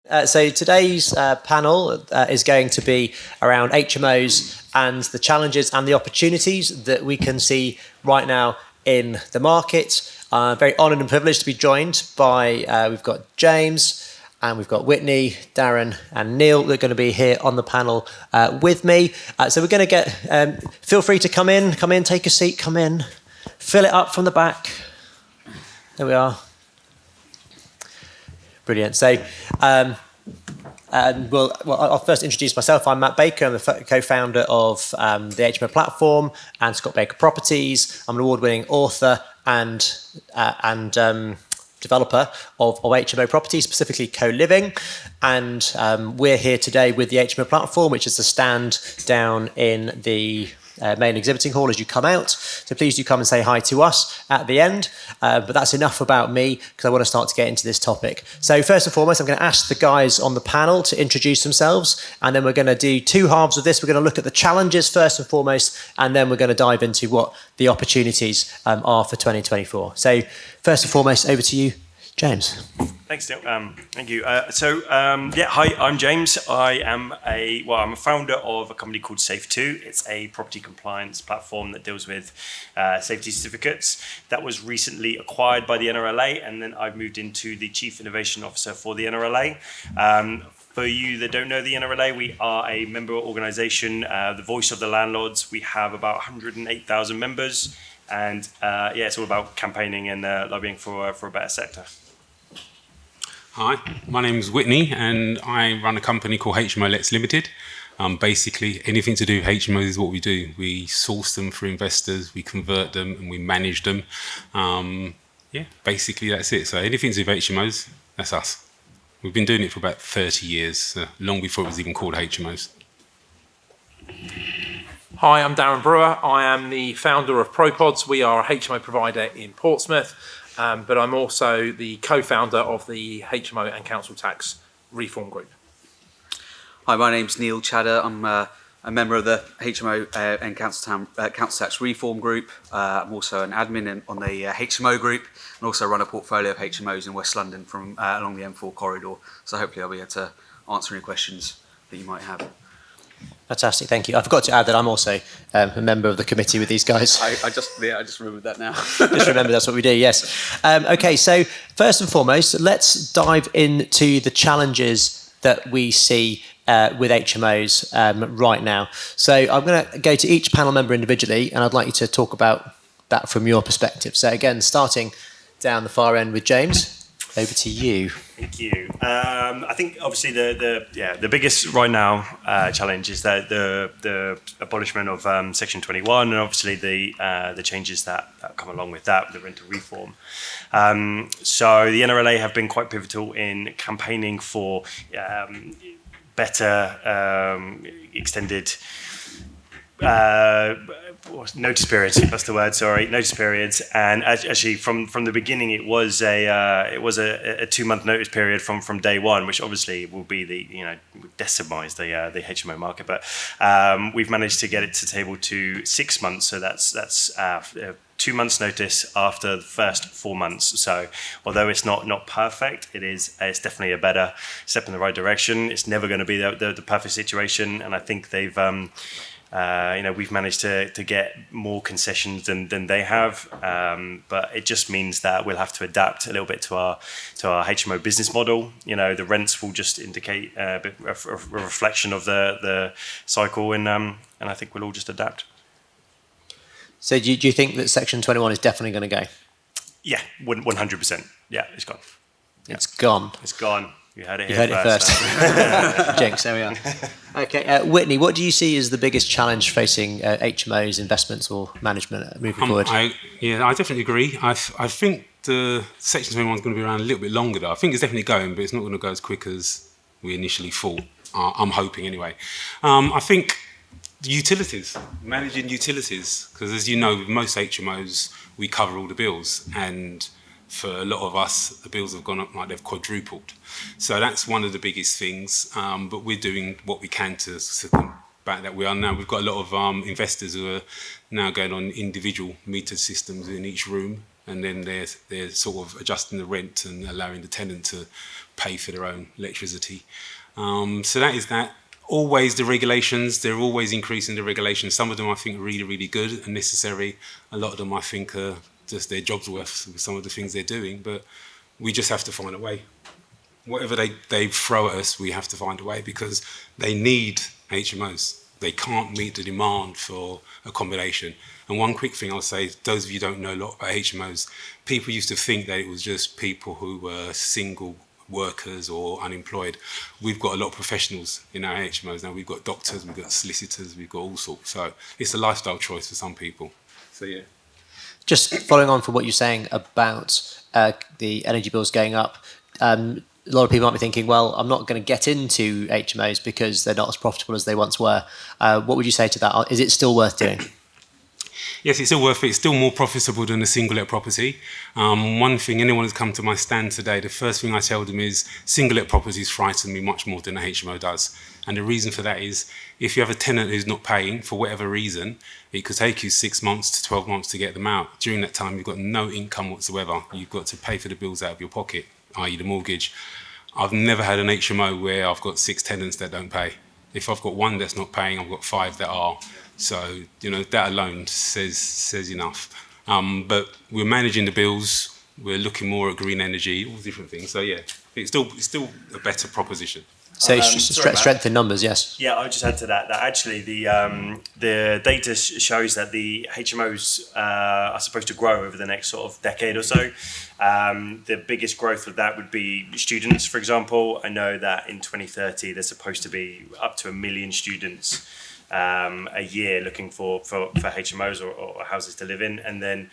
So today's panel is going to be around HMOs and the challenges and the opportunities that we can see right now in the market. Very honoured and privileged to be joined by, we've got James and we've got Whitney, Daryn and Neil. They're going to be here on the panel with me. So we're going to get, feel free to come in, take a seat, come in, fill it up from the back. There we are. Brilliant. So, I'll first introduce myself. I'm Matt Baker. I'm the co-founder of the HMO Platform and Scott Baker Properties. I'm an award-winning author and developer of HMO Properties, specifically co-living. And we're here today with the HMO Platform, which is the stand down in the main exhibiting hall as you come out. So please do come and say hi to us at the end. But that's enough about me because I want to start to get into this topic. So first and foremost, I'm going to ask the guys on the panel to introduce themselves. And then we're going to do two halves of this. We're going to look at the challenges first and foremost, and then we're going to dive into what the opportunities are for 2024. So first and foremost, over to you, James. Thanks, Neil. Thank you. Hi, I'm James. I'm a founder of a company called Safe2. It's a property compliance platform that deals with safety certificates. That was recently acquired by the NRLA, and then I've moved into the Chief Innovation Officer for the NRLA. For you that don't know the NRLA, we are a member organisation, the voice of the landlords. We have about 108,000 members, and it's all about campaigning and lobbying for a better sector. Hi, my name is Whitney and I run a company called HMO Limited. Basically, anything to do with HMOs is what we do. We source them for investors, we convert them and we manage them. Basically that's it. So anything to do with HMOs, that's us. We've been doing it for about 30 years, long before it was even called HMOs. Hi, I'm Daryn Brewer. I am the founder of Propods. We are a HMO provider in Portsmouth. But I'm also the co-founder of the HMO and Council Tax Reform Group. Hi, my name's Neil Chadda. I'm a member of the HMO and Council Tax Reform Group. I'm also an admin on the HMO Group and also run a portfolio of HMOs in West London from along the M4 corridor. So hopefully I'll be able to answer any questions that you might have. Fantastic, thank you. I forgot to add that I'm also a member of the committee with these guys. I just remembered that now. Just remember that's what we do, yes. Okay, so first and foremost, let's dive into the challenges that we see with HMOs right now. So I'm going to go to each panel member individually, and I'd like you to talk about that from your perspective. So again, starting down the far end with James. Over to you. Thank you. I think obviously the biggest right now challenge is that the abolishment of Section 21 and obviously the changes that come along with that, the rental reform. So the NRLA have been quite pivotal in campaigning for better extended notice periods. That's the word. Sorry, notice periods. And actually, from the beginning, it was a 2-month notice period from day one, which obviously will be decimise the HMO market. But we've managed to get it to table to 6 months. So that's 2 months notice after the first 4 months. So although it's not perfect, it's definitely a better step in the right direction. It's never going to be the perfect situation, and I think they've. We've managed to get more concessions than they have, but it just means that we'll have to adapt a little bit to our HMO business model. The rents will just indicate a reflection of the cycle, and I think we'll all just adapt. So do you think that Section 21 is definitely going to go? Yeah, 100%. Yeah, it's gone. Yeah. It's gone. It's gone. You heard it first. Jinx, there we are. Okay, Whitney, what do you see as the biggest challenge facing HMOs, investments or management moving forward? I definitely agree. I think the Section 21 is going to be around a little bit longer though. I think it's definitely going, but it's not going to go as quick as we initially thought. I'm hoping anyway. I think utilities, managing utilities, because as you know, with most HMOs, we cover all the bills, and for a lot of us, the bills have gone up like they've quadrupled. So that's one of the biggest things, but we're doing what we can to combat that. We've got a lot of investors who are now going on individual meter systems in each room, and then they're sort of adjusting the rent and allowing the tenant to pay for their own electricity. So that is that. Always the regulations, they're always increasing the regulations. Some of them I think are really, really good and necessary. A lot of them I think are just their job's worth with some of the things they're doing, but we just have to find a way. Whatever they throw at us, we have to find a way, because they need HMOs. They can't meet the demand for accommodation. And one quick thing I'll say, those of you who don't know a lot about HMOs, people used to think that it was just people who were single workers or unemployed. We've got a lot of professionals in our HMOs now. We've got doctors, we've got solicitors, we've got all sorts. So it's a lifestyle choice for some people. So yeah. Just following on from what you're saying about the energy bills going up, a lot of people might be thinking, well, I'm not going to get into HMOs because they're not as profitable as they once were. What would you say to that? Is it still worth doing? Yes, it's still worth it. It's still more profitable than a single-let property. One thing, anyone who's come to my stand today, the first thing I tell them is single-let properties frighten me much more than a HMO does. And the reason for that is if you have a tenant who's not paying for whatever reason, it could take you 6 months to 12 months to get them out. During that time, you've got no income whatsoever. You've got to pay for the bills out of your pocket, i.e. the mortgage. I've never had an HMO where I've got 6 tenants that don't pay. If I've got 1 that's not paying, I've got 5 that are. So, that alone says enough. But we're managing the bills. We're looking more at green energy, all different things. So, yeah, it's still a better proposition. So strength in numbers, yes. Yeah, I would just add to that actually the data shows that the HMOs are supposed to grow over the next sort of decade or so. The biggest growth of that would be students, for example. I know that in 2030 there's supposed to be up to 1 million students a year looking for HMOs or houses to live in, and then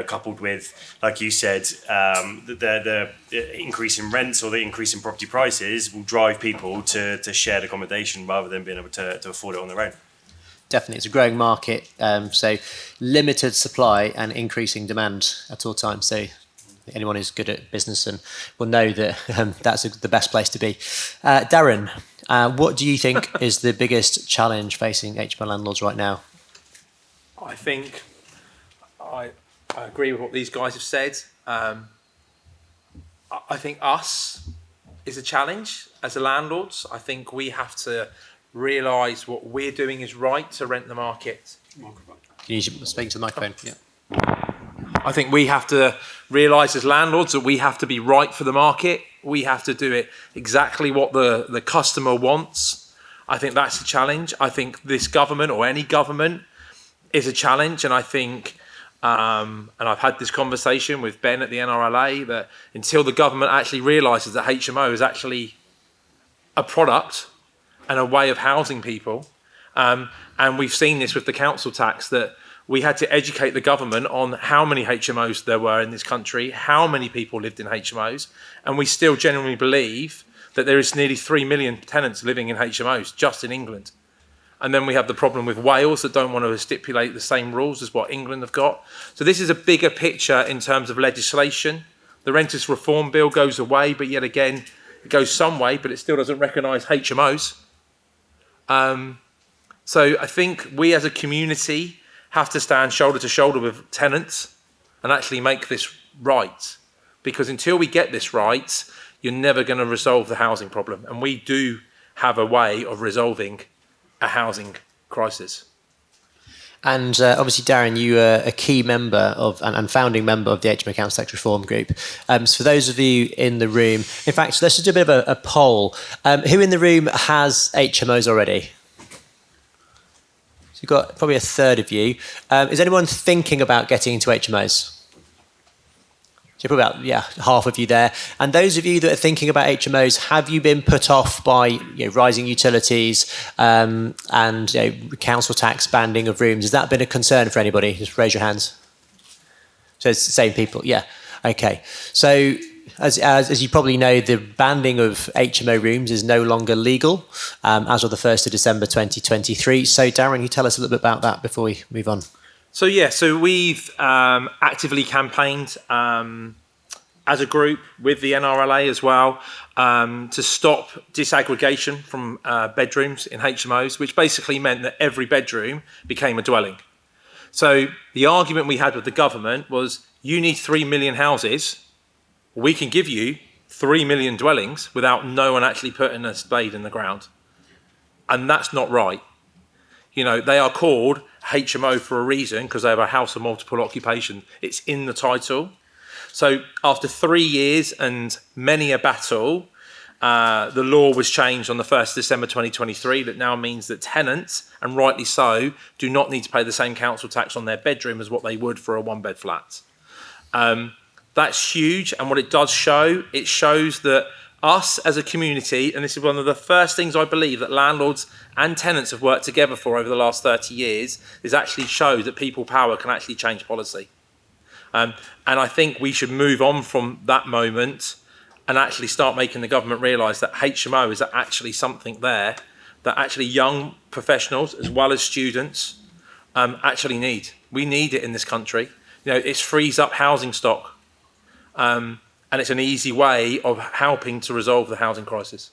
coupled with, like you said, the increase in rents or the increase in property prices will drive people to shared accommodation rather than being able to afford it on their own. Definitely, it's a growing market, so limited supply and increasing demand at all times. So anyone who's good at business and will know that that's the best place to be. Daryn, what do you think is the biggest challenge facing HMO landlords right now? I think I agree with what these guys have said. I think us is a challenge as a landlords. I think we have to realise what we're doing is right to rent the market. Can you speak to the microphone? Yeah. I think we have to realise as landlords that we have to be right for the market. We have to do it exactly what the customer wants. I think that's a challenge. I think this government or any government is a challenge, and I think, and I've had this conversation with Ben at the NRLA, that until the government actually realises that HMO is actually a product and a way of housing people, and we've seen this with the council tax, that we had to educate the government on how many HMOs there were in this country, how many people lived in HMOs, and we still genuinely believe that there is nearly 3 million tenants living in HMOs just in England. And then we have the problem with Wales that don't want to stipulate the same rules as what England have got. So this is a bigger picture in terms of legislation. The Renters Reform Bill goes away, but yet again, it goes some way, but it still doesn't recognise HMOs. So I think we as a community have to stand shoulder to shoulder with tenants and actually make this right. Because until we get this right, you're never going to resolve the housing problem. And we do have a way of resolving a housing crisis. And obviously, Daryn, you are a key member of and founding member of the HMO Council Tax Reform Group. So for those of you in the room, in fact, let's just do a bit of a poll. Who in the room has HMOs already? So you've got probably a third of you. Is anyone thinking about getting into HMOs? So probably about half of you there. And those of you that are thinking about HMOs, have you been put off by rising utilities and council tax banding of rooms? Has that been a concern for anybody? Just raise your hands. So it's the same people, yeah. Okay. So as you probably know, the banding of HMO rooms is no longer legal as of the 1st of December 2023. So Daryn, you tell us a little bit about that before we move on. So we've actively campaigned as a group with the NRLA as well to stop disaggregation from bedrooms in HMOs, which basically meant that every bedroom became a dwelling. So the argument we had with the government was, you need 3 million houses, we can give you 3 million dwellings without no one actually putting a spade in the ground. And that's not right. You know, they are called HMO for a reason, because they have a house of multiple occupation. It's in the title. So after 3 years and many a battle, the law was changed on the 1st December 2023. That now means that tenants, and rightly so, do not need to pay the same council tax on their bedroom as what they would for a one-bed flat. That's huge, and what it does show, it shows that us as a community, and this is one of the first things I believe that landlords and tenants have worked together for over the last 30 years, is actually show that people power can actually change policy. And I think we should move on from that moment and actually start making the government realise that HMO is actually something there that actually young professionals as well as students actually need. We need it in this country. You know, it frees up housing stock. And it's an easy way of helping to resolve the housing crisis.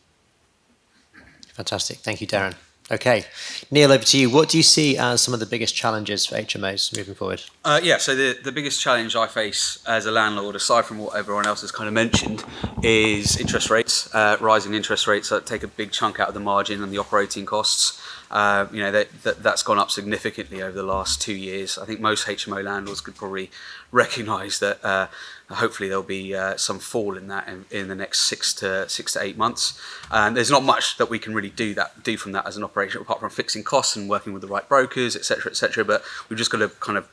Fantastic. Thank you, Daryn. Okay. Neil, over to you. What do you see as some of the biggest challenges for HMOs moving forward? So the biggest challenge I face as a landlord, aside from what everyone else has kind of mentioned, is interest rates. Rising interest rates take a big chunk out of the margin and the operating costs. That's gone up significantly over the last 2 years. I think most HMO landlords could probably recognise that hopefully there'll be some fall in that in the next 6 to 8 months. There's not much that we can really do from that as an operation, apart from fixing costs and working with the right brokers, etc. But we've just got to kind of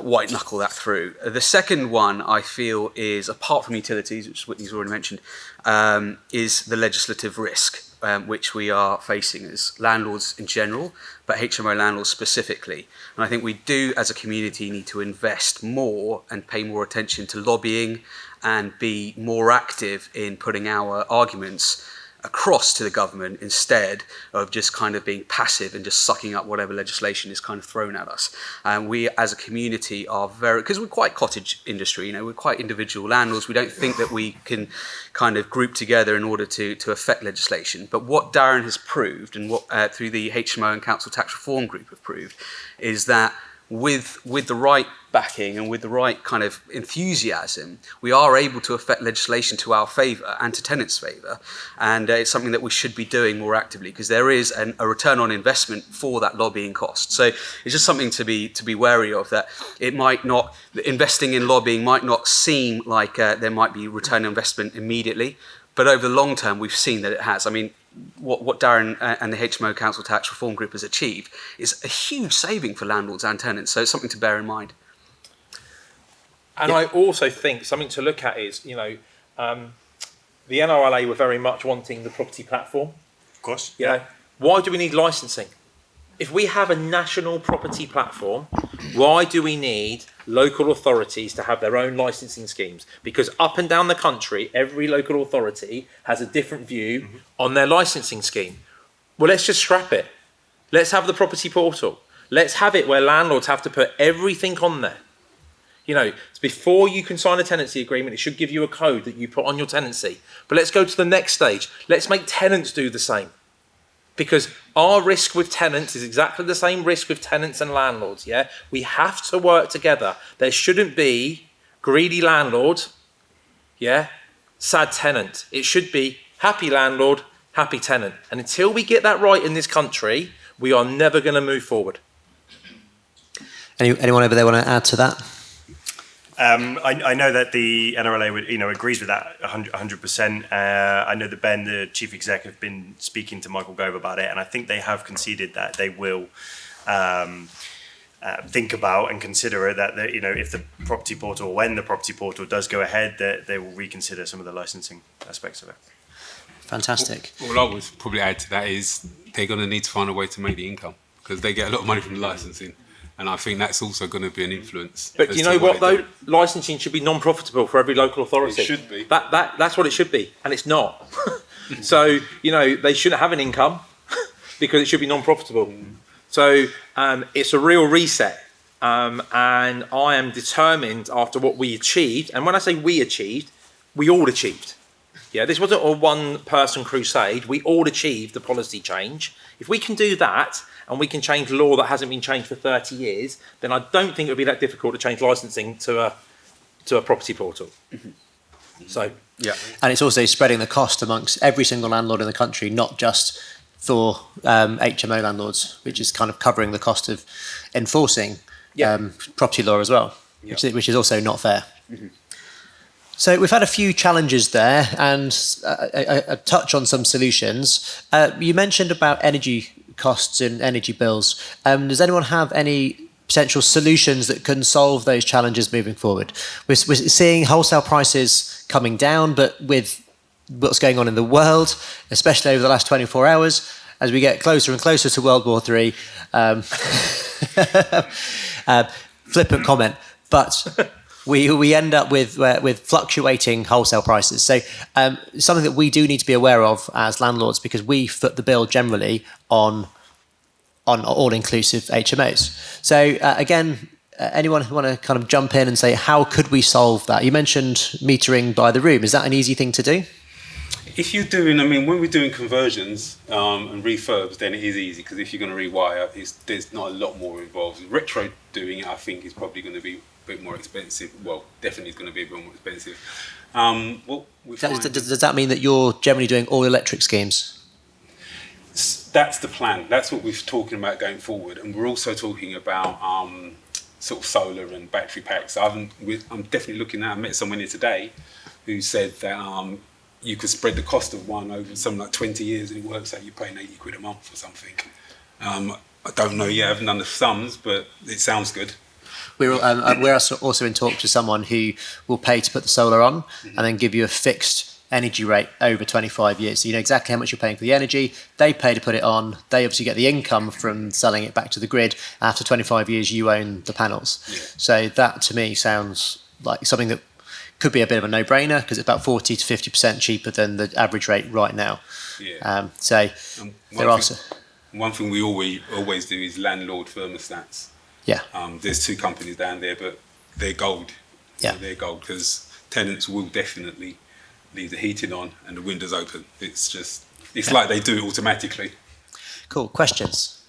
white knuckle that through. The second one I feel is, apart from utilities, which Whitney's already mentioned, is the legislative risk. Which we are facing as landlords in general, but HMO landlords specifically. And I think we do, as a community, need to invest more and pay more attention to lobbying and be more active in putting our arguments across to the government instead of just kind of being passive and just sucking up whatever legislation is kind of thrown at us. And we as a community are because we're quite cottage industry, we're quite individual landlords. We don't think that we can kind of group together in order to affect legislation. But what Daryn has proved, and what through the HMO and Council Tax Reform Group have proved, is that with the right backing and with the right kind of enthusiasm, we are able to affect legislation to our favour and to tenants' favour. And it's something that we should be doing more actively, because there is a return on investment for that lobbying cost. So it's just something to be wary of, that it might not, investing in lobbying might not seem like there might be return on investment immediately, but over the long term, we've seen that it has. I mean, what Daryn and the HMO Council Tax Reform Group has achieved is a huge saving for landlords and tenants. So it's something to bear in mind. And I also think something to look at is, the NRLA were very much wanting the property platform. Of course. Why do we need licensing? If we have a national property platform, why do we need local authorities to have their own licensing schemes? Because up and down the country, every local authority has a different view on their licensing scheme. Well, let's just scrap it. Let's have the property portal. Let's have it where landlords have to put everything on there. Before you can sign a tenancy agreement, it should give you a code that you put on your tenancy. But let's go to the next stage. Let's make tenants do the same. Because our risk with tenants is exactly the same risk with tenants and landlords, We have to work together. There shouldn't be greedy landlord, sad tenant. It should be happy landlord, happy tenant. And until we get that right in this country, we are never going to move forward. Anyone over there want to add to that? I know that the NRLA agrees with that 100%. I know that Ben, the chief exec, have been speaking to Michael Gove about it, and I think they have conceded that they will think about and consider it. That if the property portal, when the property portal does go ahead, that they will reconsider some of the licensing aspects of it. Fantastic. All I would probably add to that is they're going to need to find a way to make the income, because they get a lot of money from the licensing. And I think that's also going to be an influence. But you know what, though? Licensing should be non-profitable for every local authority. It should be. That's what it should be, and it's not. So, they shouldn't have an income because it should be non-profitable. So it's a real reset. And I am determined after what we achieved, and when I say we achieved, we all achieved. Yeah, this wasn't a one-person crusade. We all achieved the policy change. If we can do that, and we can change law that hasn't been changed for 30 years, then I don't think it would be that difficult to change licensing to a property portal. So, Yeah. And it's also spreading the cost amongst every single landlord in the country, not just for HMO landlords, which is kind of covering the cost of enforcing property law as well, which is also not fair. So we've had a few challenges there and a touch on some solutions. You mentioned about energy costs and energy bills. Does anyone have any potential solutions that can solve those challenges moving forward? We're seeing wholesale prices coming down, but with what's going on in the world, especially over the last 24 hours, as we get closer and closer to World War III, flippant comment, but we end up with fluctuating wholesale prices. So something that we do need to be aware of as landlords, because we foot the bill generally on all-inclusive HMOs. So again, anyone who want to kind of jump in and say, how could we solve that? You mentioned metering by the room. Is that an easy thing to do? If you're doing, when we're doing conversions and refurbs, then it is easy, because if you're going to rewire, there's not a lot more involved. Retro doing it, I think, is probably going to be a bit more expensive. Well, definitely is going to be a bit more expensive. Does that mean that you're generally doing all electric schemes? That's the plan. That's what we're talking about going forward, and we're also talking about sort of solar and battery packs. I'm definitely looking at. I met someone here today who said that you could spread the cost of one over something like 20 years, and it works out you're paying 80 quid a month or something. I don't know yet. I haven't done the sums, but it sounds good. We're also in talks with someone who will pay to put the solar on and then give you a fixed energy rate over 25 years. So you know exactly how much you're paying for the energy. They pay to put it on. They obviously get the income from selling it back to the grid. After 25 years, you own the panels. Yeah. So that to me sounds like something that could be a bit of a no-brainer, because it's about 40 to 50% cheaper than the average rate right now. Yeah. One thing we always do is landlord thermostats. Yeah. There's two companies down there, but they're gold. Yeah. So they're gold, because tenants will definitely leave the heating on and the windows open. It's like they do it automatically. Cool. Questions?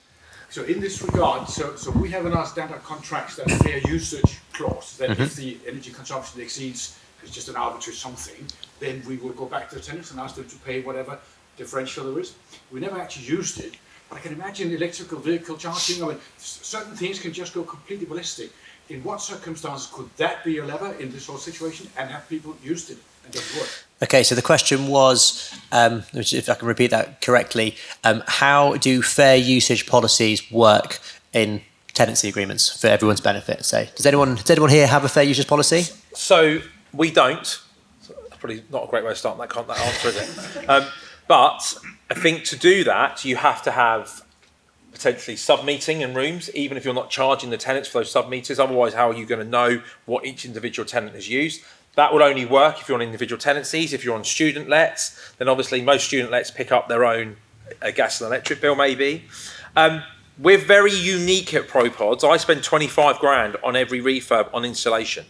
So in this regard, so we have in our standard contracts that fair usage clause, that if the energy consumption exceeds, it's just an arbitrary something, then we will go back to the tenants and ask them to pay whatever differential there is. We never actually used it, but I can imagine electrical vehicle charging. Certain things can just go completely ballistic. In what circumstances could that be a lever in this whole situation, and have people used it and does it work? Okay, so the question was, if I can repeat that correctly, how do fair usage policies work in tenancy agreements for everyone's benefit? So does anyone here have a fair usage policy? So we don't. Probably not a great way to start that answer, is it? But I think to do that, you have to have potentially sub-metering in rooms, even if you're not charging the tenants for those sub-meters. Otherwise, how are you going to know what each individual tenant has used? That will only work if you're on individual tenancies. If you're on student lets, then obviously most student lets pick up their own gas and electric bill, maybe. We're very unique at Propods. I spend 25 grand on every refurb on insulation.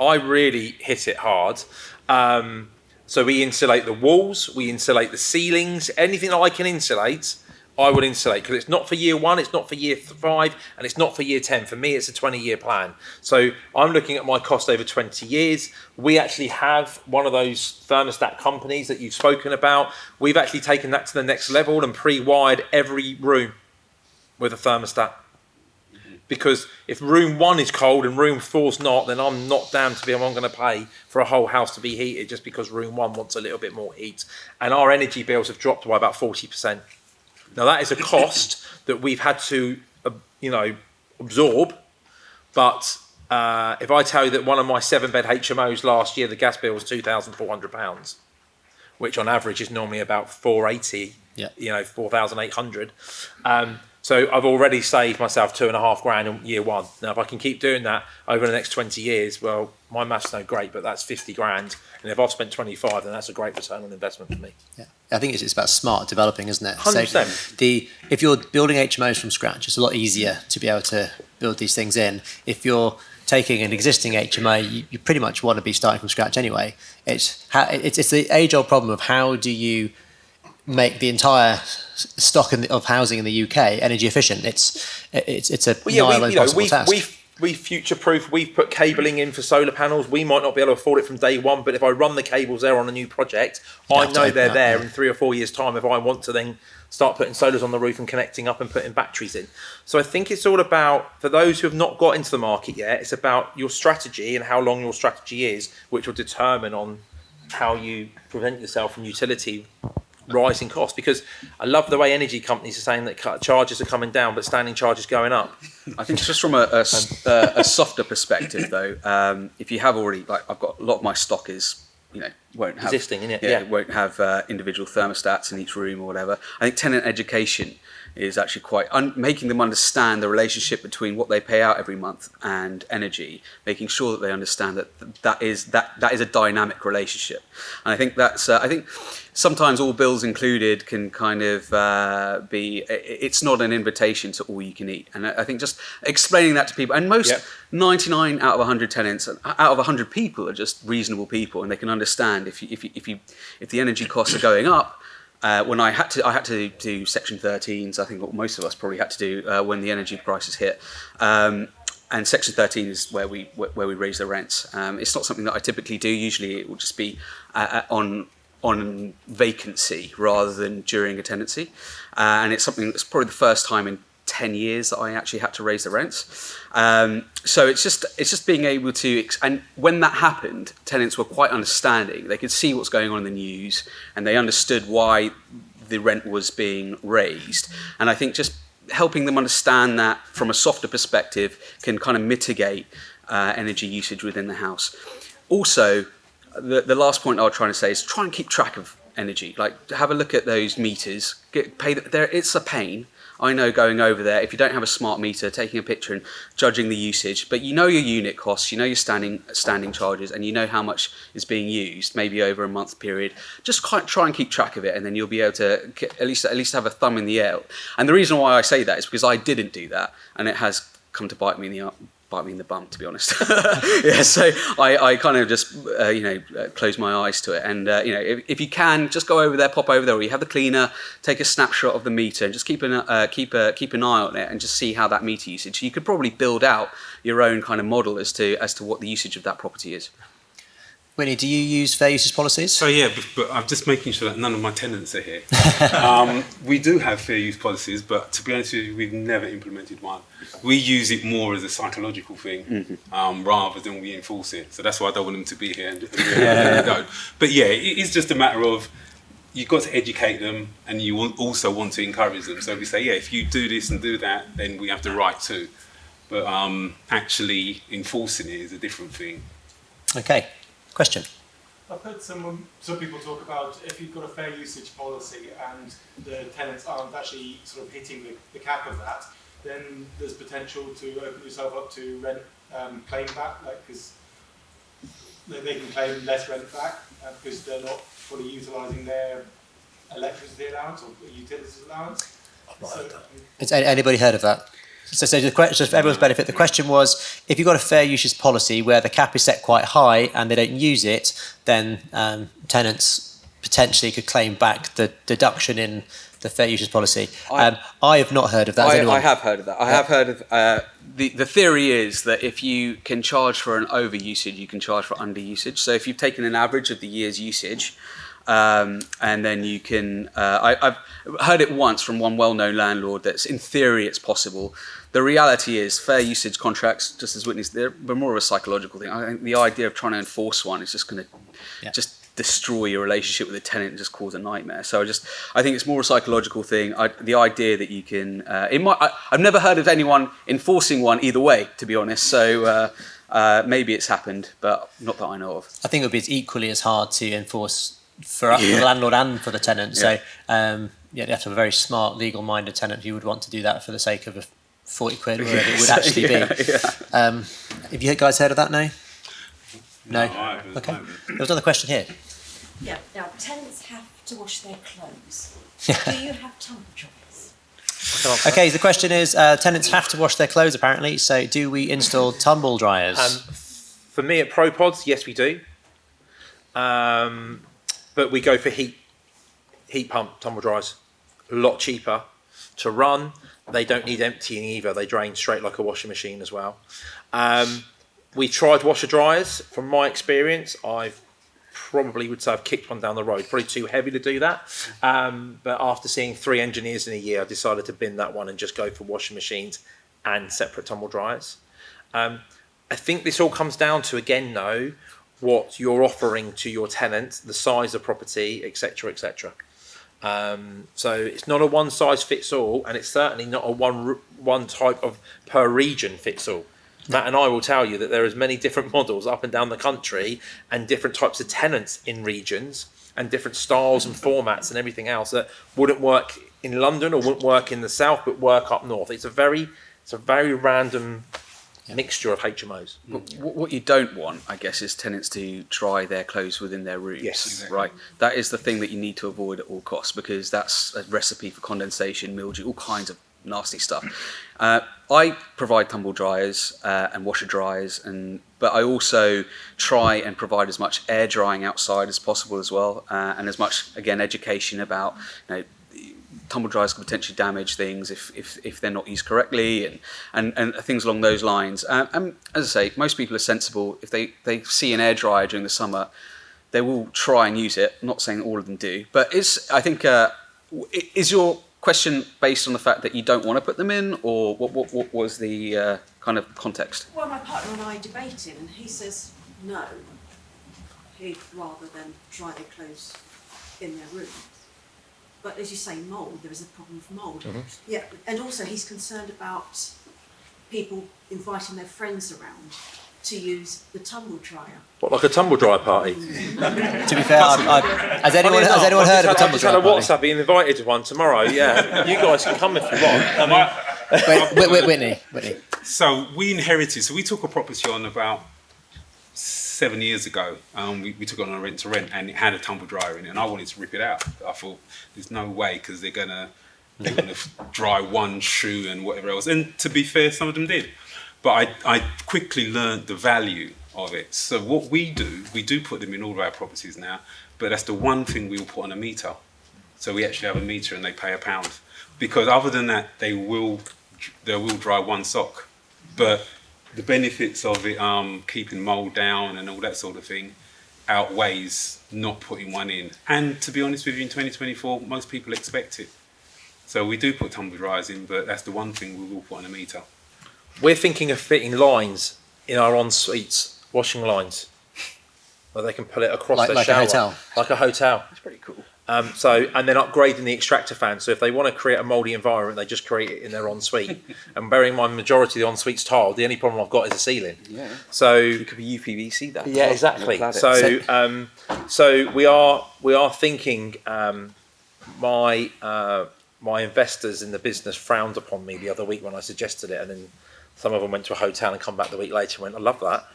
I really hit it hard. So we insulate the walls, we insulate the ceilings, anything that I can insulate, I would insulate, because it's not for year 1, it's not for year 5, and it's not for year 10. For me, it's a 20-year plan. So I'm looking at my cost over 20 years. We actually have one of those thermostat companies that you've spoken about. We've actually taken that to the next level and pre-wired every room with a thermostat. Because if room 1 is cold and room 4's not, then I'm not damned to be I'm going to pay for a whole house to be heated just because room 1 wants a little bit more heat. And our energy bills have dropped by about 40%. Now that is a cost that we've had to, absorb. But if I tell you that one of my 7-bed HMOs last year, the gas bill was £2,400, which on average is normally about 480, 4,800. So I've already saved myself 2.5 grand in year 1. Now, if I can keep doing that over the next 20 years, well, my math's no great, but that's 50 grand. And if I've spent 25, then that's a great return on investment for me. Yeah, I think it's about smart developing, isn't it? 100%. So if you're building HMOs from scratch, it's a lot easier to be able to build these things in. If you're taking an existing HMO, you pretty much want to be starting from scratch anyway. It's the age-old problem of how do you make the entire stock of housing in the UK energy efficient. It's a nigh impossible task. We future-proof. We've put cabling in for solar panels. We might not be able to afford it from day one, but if I run the cables there on a new project, I know they're there in 3 or 4 years' time if I want to then start putting solars on the roof and connecting up and putting batteries in. So I think it's all about, for those who have not got into the market yet, it's about your strategy and how long your strategy is, which will determine on how you prevent yourself from utility rising costs. Because I love the way energy companies are saying that charges are coming down, but standing charges going up. I think just from a softer perspective, though, if you have already, like I've got a lot of my stock is, won't have existing in it, it won't have individual thermostats in each room or whatever. I think tenant education is actually quite making them understand the relationship between what they pay out every month and energy, making sure that they understand that is a dynamic relationship. And I think that's I think sometimes all bills included can kind of be, it's not an invitation to all you can eat. And I think just explaining that to people, and most 99 out of 100 tenants, out of 100 people are just reasonable people, and they can understand if the energy costs are going up. When I had to do Section 13s, I think what most of us probably had to do when the energy prices hit. And Section 13 is where we raise the rents. It's not something that I typically do. Usually it will just be on vacancy rather than during a tenancy. And it's something that's probably the first time in 10 years that I actually had to raise the rents. So it's just being able to, and when that happened, tenants were quite understanding. They could see what's going on in the news, and they understood why the rent was being raised. And I think just helping them understand that from a softer perspective can kind of mitigate energy usage within the house. Also, the last point I was trying to say is try and keep track of energy. Like, have a look at those meters. It's a pain. I know going over there, if you don't have a smart meter, taking a picture and judging the usage, but you know your unit costs, you know your standing charges, and you know how much is being used, maybe over a month period. Just try and keep track of it, and then you'll be able to at least have a thumb in the air. And the reason why I say that is because I didn't do that, and it has come to bite me in the bum, to be honest. So I kind of just close my eyes to it, and if you can, just go over there, pop over there, or you have the cleaner, take a snapshot of the meter, and just keep an eye on it, and just see how that meter usage. You could probably build out your own kind of model as to what the usage of that property is. Whitney, do you use fair usage policies? So yeah, but I'm just making sure that none of my tenants are here. We do have fair use policies, but to be honest with you, we've never implemented one. We use it more as a psychological thing, rather than we enforce it. So that's why I don't want them to be here. Go. But yeah, it is just a matter of you've got to educate them, and you also want to encourage them. So we say, yeah, if you do this and do that, then we have the right to. But actually enforcing it is a different thing. Okay. Question. I've heard some people talk about if you've got a fair usage policy and the tenants aren't actually sort of hitting the cap of that, then there's potential to open yourself up to rent claim back, like because they can claim less rent back because they're not fully utilising their electricity allowance or utilities allowance. Has anybody heard of that? So the question, just for everyone's benefit, the question was, if you've got a fair usage policy where the cap is set quite high and they don't use it, then tenants potentially could claim back the deduction in the fair usage policy. I have not heard of that. I have heard of that. I have heard of the theory is that if you can charge for an over usage, you can charge for under usage. So if you've taken an average of the year's usage, and then you can I've heard it once from one well-known landlord that's in theory it's possible. The reality is fair usage contracts, just as Whitney's, they're more of a psychological thing. I think the idea of trying to enforce one is just going to just destroy your relationship with the tenant and just cause a nightmare. So I think it's more a psychological thing. The idea that you can I've never heard of anyone enforcing one either way, to be honest. So maybe it's happened, but not that I know of. I think it would be equally as hard to enforce for the landlord and for the tenant. So you have to have a very smart, legal-minded tenant who would want to do that for the sake of 40 quid, or whatever it would actually be. Have you guys heard of that? No? Okay. There was another question here. Yeah. Now, tenants have to wash their clothes. Do you have tumble dryers? Okay, the question is, tenants have to wash their clothes apparently, so do we install tumble dryers? For me at Propods, yes, we do. But we go for heat pump tumble dryers. A lot cheaper to run. They don't need emptying either. They drain straight like a washing machine as well. We tried washer dryers. From my experience, I probably would say I've kicked one down the road. Probably too heavy to do that. But after seeing 3 engineers in a year, I decided to bin that one and just go for washing machines and separate tumble dryers. I think this all comes down to, again, though, what you're offering to your tenants, the size of property, etc., etc. So it's not a one size fits all, and it's certainly not a one type of per region fits all. Matt and I will tell you that there are as many different models up and down the country and different types of tenants in regions and different styles and formats and everything else that wouldn't work in London or wouldn't work in the south but work up north. It's a very random mixture of HMOs. What you don't want, I guess, is tenants to dry their clothes within their rooms. Yes, exactly. Right. That is the thing that you need to avoid at all costs, because that's a recipe for condensation, mildew, all kinds of nasty stuff. I provide tumble dryers and washer dryers, but I also try and provide as much air drying outside as possible as well, and as much, again, education about, tumble dryers can potentially damage things if they're not used correctly, and things along those lines. And as I say, most people are sensible. If they see an air dryer during the summer, they will try and use it. I'm not saying all of them do, but is your question based on the fact that you don't want to put them in, or what was the kind of context? Well, my partner and I debated, and he says no. He'd rather than dry their clothes in their room. But as you say, mould, there is a problem with mould. Mm-hmm. Yeah, and also he's concerned about people inviting their friends around to use the tumble dryer. What, like a tumble dryer party? To be fair, has anyone heard of a tumble dryer party? party? WhatsApp being invited to one tomorrow. Yeah, you guys can come if you want. Whitney. So we inherited. So we took a property on about 7 years ago. We took it on a rent to rent, and it had a tumble dryer in it, and I wanted to rip it out. I thought there's no way, because they're gonna dry one shoe and whatever else. And to be fair, some of them did. But I quickly learned the value of it. So what we do put them in all of our properties now, but that's the one thing we will put on a meter. So we actually have a meter and they pay £1. Because other than that, they will dry one sock. But the benefits of it, keeping mould down and all that sort of thing, outweighs not putting one in. And to be honest with you, in 2024, most people expect it. So we do put tumble dryers in, but that's the one thing we will put on a meter. We're thinking of fitting lines in our en-suites, washing lines, where they can pull it across their shower. Like a hotel. That's pretty cool. And then upgrading the extractor fan. So if they want to create a mouldy environment, they just create it in their en-suite. And bearing in mind, majority of the en-suite's tiled, the only problem I've got is the ceiling. Yeah. So it could be UPVC that. Yeah, exactly. So we are thinking. My investors in the business frowned upon me the other week when I suggested it, and then some of them went to a hotel and come back the week later and went, I love that.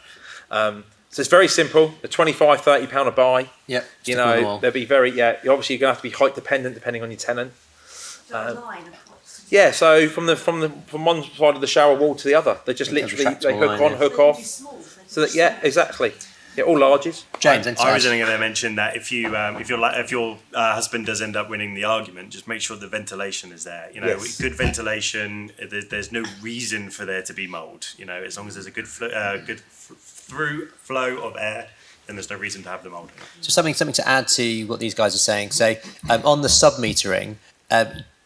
So it's very simple. The £25-30 a buy. Yep. They'll be very, obviously you're going to have to be height dependent depending on your tenant. So a line of what's... Yeah, so from one side of the shower wall to the other, they just literally hook off. So that, exactly. Yeah, all larges. James, I was only going to mention that if your husband does end up winning the argument, just make sure the ventilation is there. Yes. Good ventilation. There's no reason for there to be mould. As long as there's a good through flow of air, then there's no reason to have the mould. So something to add to what these guys are saying. So on the sub-metering,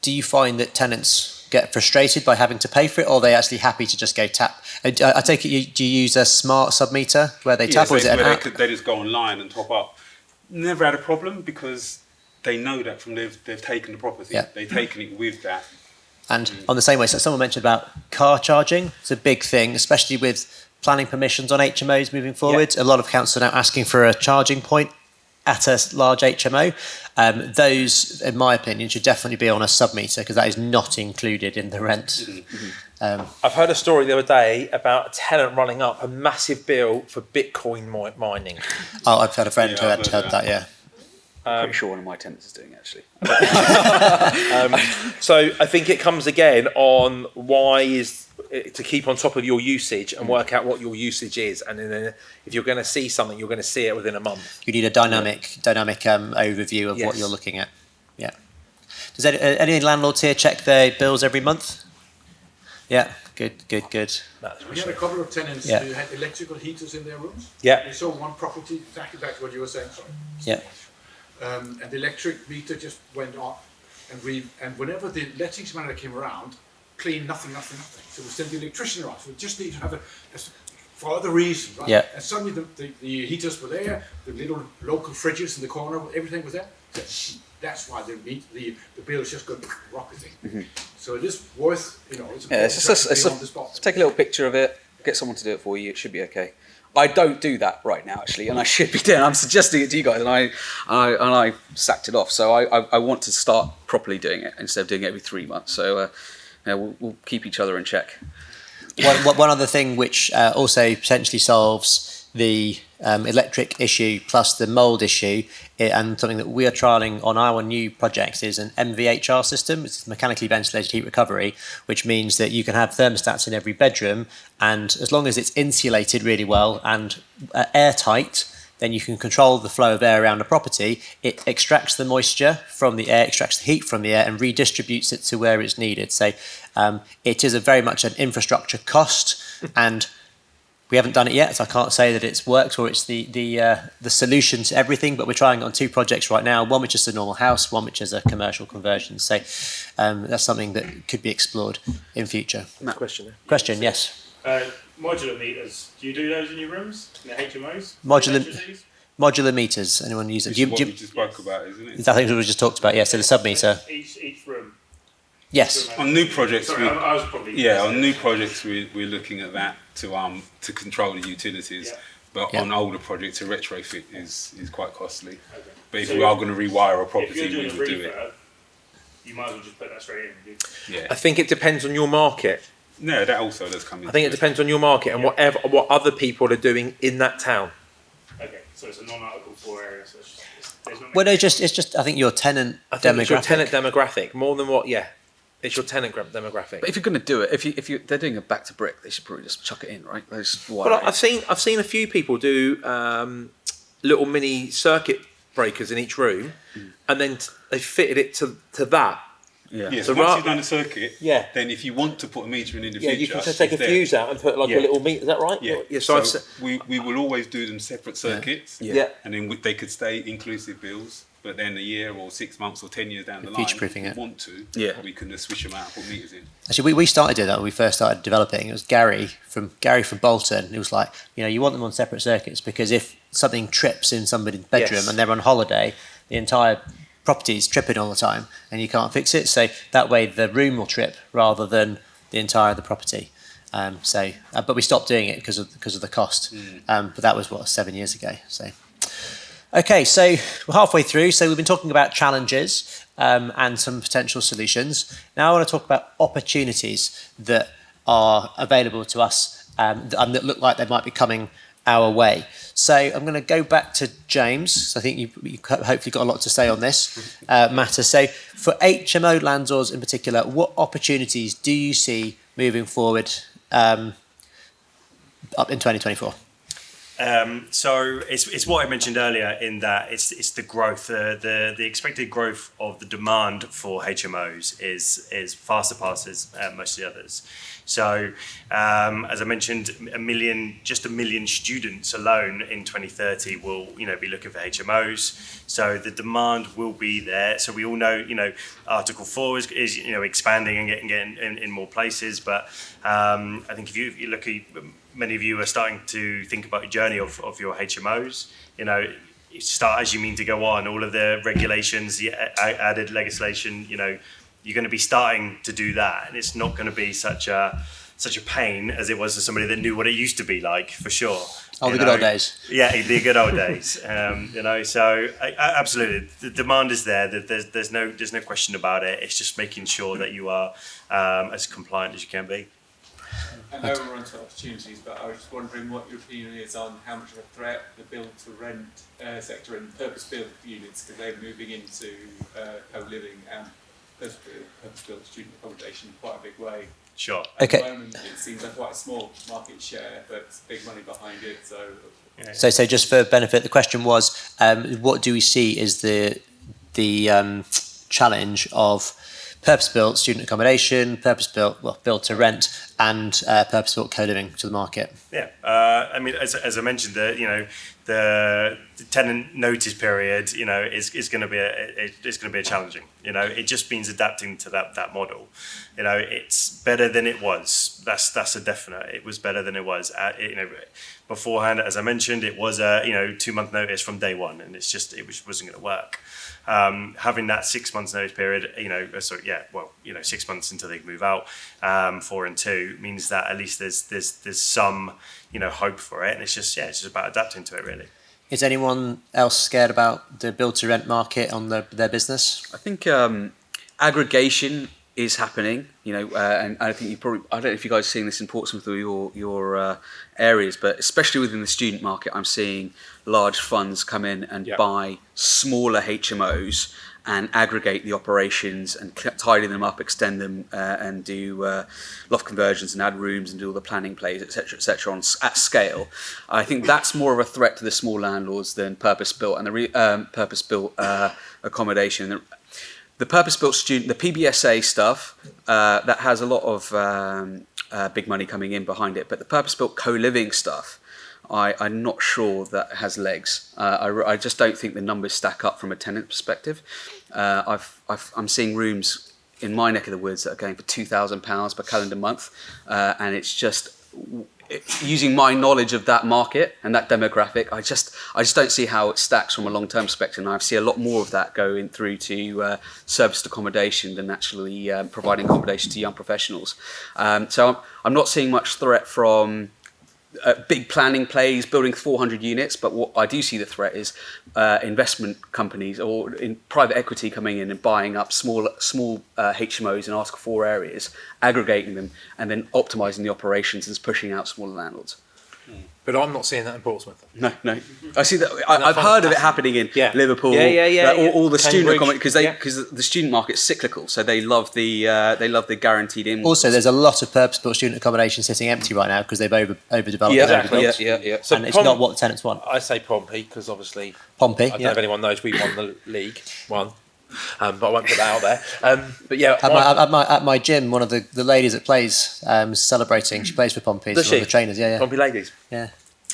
do you find that tenants get frustrated by having to pay for it, or are they actually happy to just go tap? I take it, do you use a smart sub-meter where they tap, or is it an app? They just go online and top up. Never had a problem, because they know that from they've taken the property. Yeah. They've taken it with that. And on the same way, so someone mentioned about car charging. It's a big thing, especially with planning permissions on HMOs moving forward. A lot of councils are now asking for a charging point at a large HMO. Those, in my opinion, should definitely be on a sub-meter, because that is not included in the rent. I've heard a story the other day about a tenant running up a massive bill for Bitcoin mining. Oh, I've had a friend who had that, yeah. I'm pretty sure one of my tenants is doing it, actually. So I think it comes again on why is to keep on top of your usage and work out what your usage is, and then if you're going to see something, you're going to see it within a month. You need a dynamic overview of what Yes. you're looking at. Yeah. Does any landlords here check their bills every month? Yeah. Good. We had a couple of tenants Yeah. who had electrical heaters in their rooms. Yeah. We saw one property, exactly back to what you were saying, sorry. Yeah. And the electric meter just went off. And whenever the lettings manager came around, clean, nothing. So we sent the electrician around. So we just need to have for other reasons, right? Yeah. And suddenly the heaters were there, the little local fridges in the corner, everything was there. So that's why the bills just go rocketing. So it is worth, it's Let's take a little picture of it, get someone to do it for you. It should be okay. I don't do that right now, actually, and I should be doing. I'm suggesting it to you guys, and I sacked it off. So I want to start properly doing it instead of doing it every 3 months. So we'll keep each other in check. One other thing which also potentially solves the electric issue plus the mould issue, and something that we are trialling on our new projects, is an MVHR system. It's mechanically ventilated heat recovery, which means that you can have thermostats in every bedroom, and as long as it's insulated really well and airtight, then you can control the flow of air around the property. It extracts the moisture from the air, extracts the heat from the air, and redistributes it to where it's needed. So it is very much an infrastructure cost, and we haven't done it yet, so I can't say that it's worked or it's the solution to everything. But we're trying it on 2 projects right now. One which is a normal house, one which is a commercial conversion. So that's something that could be explored in future. Question, yes. Modular meters. Do you do those in your rooms? In the HMOs? Modular meters. Anyone use it? Which is what we just spoke about, isn't it? I think we just talked about. Yeah. So the sub-meter. Each room. Yes. On new projects, Sorry, I was probably on new projects we're looking at that to control the utilities. Yeah. But Yeah. on older projects, a retrofit is quite costly. Okay. But if So we are going to rewire a If property, you're we doing a would do it. refurb, you might as well just put that straight in. Yeah. I think it depends on your market. No, that also does come in. I think it depends on your market and what other people are doing in that town. Okay, so it's a non-Article 4 area, so there's not Well, no, it's just I think your tenant I think demographic. it's your tenant demographic more than what. Yeah, it's your tenant demographic. But if you're going to do it, if they're doing a back to brick, they should probably just chuck it in, right? Well, I've seen a few people do little mini circuit breakers in each room, and then they fitted it to that. Yeah, So so once ra- you've done a circuit, Yeah. then if you want to put a meter in the Yeah, future, you can just take a it's there. fuse out and put like Yeah. a little meter. Is that right? Yeah, So, so we will always do them separate circuits. Yeah. And then they could stay inclusive bills, but then a year or 6 months or 10 years down the line, Future-proofing if it. we want to, we can just switch them out and put meters in. Actually, we started doing that when we first started developing. It was Gary from Bolton. It was like, you want them on separate circuits because if something trips in somebody's bedroom Yes. and they're on holiday, the entire property's tripping all the time and you can't fix it. So that way the room will trip rather than the entire of the property. But we stopped doing it because of the cost. But that was 7 years ago. So. Okay, so we're halfway through. So we've been talking about challenges and some potential solutions. Now I want to talk about opportunities that are available to us that look like they might be coming our way. So I'm going to go back to James. I think you hopefully got a lot to say on this matter. So for HMO landlords in particular, what opportunities do you see moving forward up in 2024? So it's what I mentioned earlier in that it's the growth, the expected growth of the demand for HMOs is far surpasses most of the others. So as I mentioned, a million students alone in 2030 will be looking for HMOs. So the demand will be there. So we all know Article 4 is expanding and getting in more places. But I think if you look at many of you are starting to think about your journey of your HMOs. You start as you mean to go on. All of the regulations, the added legislation. You're going to be starting to do that, and it's not going to be such a pain as it was to somebody that knew what it used to be like, for sure. The good old days. Yeah, the good old days. So absolutely, the demand is there. There's no question about it. It's just making sure that you are as compliant as you can be. I know we're on to opportunities, but I was just wondering what your opinion is on how much of a threat the build-to-rent sector and purpose-built units, because they're moving into co-living and purpose-built student accommodation in quite a big way. Sure. At the moment, it seems like quite a small market share, but big money behind it. So just for benefit, the question was, what do we see is the challenge of purpose-built student accommodation, purpose-built, build to rent, and purpose-built co-living to the market? Yeah, I mean, as I mentioned, the tenant notice period, is going to be a challenging. It just means adapting to that model. It's better than it was. That's a definite. It was better than it was. Beforehand, as I mentioned, it was a 2-month notice from day one, and it wasn't going to work. Having that 6 months notice period, 6 months until they move out, 4 and 2 means that at least there's some hope for it, and it's just about adapting to it, really. Is anyone else scared about the build to rent market on their business? I think aggregation is happening, and I think I don't know if you guys are seeing this in Portsmouth or your areas, but especially within the student market, I'm seeing large funds come in and buy smaller HMOs and aggregate the operations and tidy them up, extend them, and do loft conversions and add rooms and do all the planning plays, etc., at scale. I think that's more of a threat to the small landlords than purpose-built and the purpose-built accommodation. The purpose-built student, the PBSA stuff, that has a lot of big money coming in behind it, but the purpose-built co-living stuff, I'm not sure that has legs. I just don't think the numbers stack up from a tenant perspective. I'm seeing rooms in my neck of the woods that are going for £2,000 per calendar month, and it's just using my knowledge of that market and that demographic. I just don't see how it stacks from a long-term perspective. And I see a lot more of that going through to serviced accommodation than actually providing accommodation to young professionals. So I'm not seeing much threat from big planning plays, building 400 units, but what I do see the threat is investment companies or in private equity coming in and buying up small HMOs in Article 4 areas, aggregating them, and then optimising the operations and pushing out smaller landlords. But I'm not seeing that in Portsmouth. No. I see that. I've heard of it happening in Liverpool. All the student accommodation, because the student market's cyclical, so they love the guaranteed in. Also, there's a lot of purpose-built student accommodation sitting empty right now because they've overdeveloped. Yeah. So and it's not what the tenants want. I say Pompey because obviously Pompey. I don't know if anyone knows we won the League One. But I won't put that out there. But yeah, at my gym, one of the ladies that plays is celebrating. She plays for Pompey. Does one of she? the trainers, yeah. Pompey ladies. Yeah.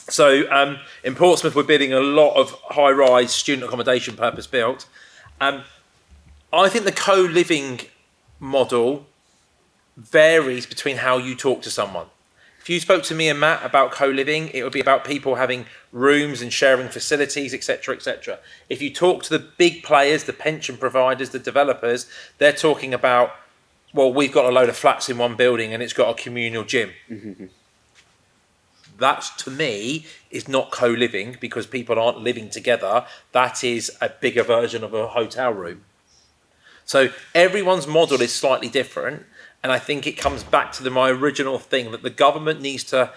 So in Portsmouth, we're bidding a lot of high-rise student accommodation purpose-built. I think the co-living model varies between how you talk to someone. If you spoke to me and Matt about co-living, it would be about people having rooms and sharing facilities, etc., etc. If you talk to the big players, the pension providers, the developers, they're talking about, well, we've got a load of flats in one building and it's got a communal gym. Mm-hmm. That, to me, is not co-living because people aren't living together. That is a bigger version of a hotel room. So everyone's model is slightly different. And I think it comes back to my original thing that the government needs to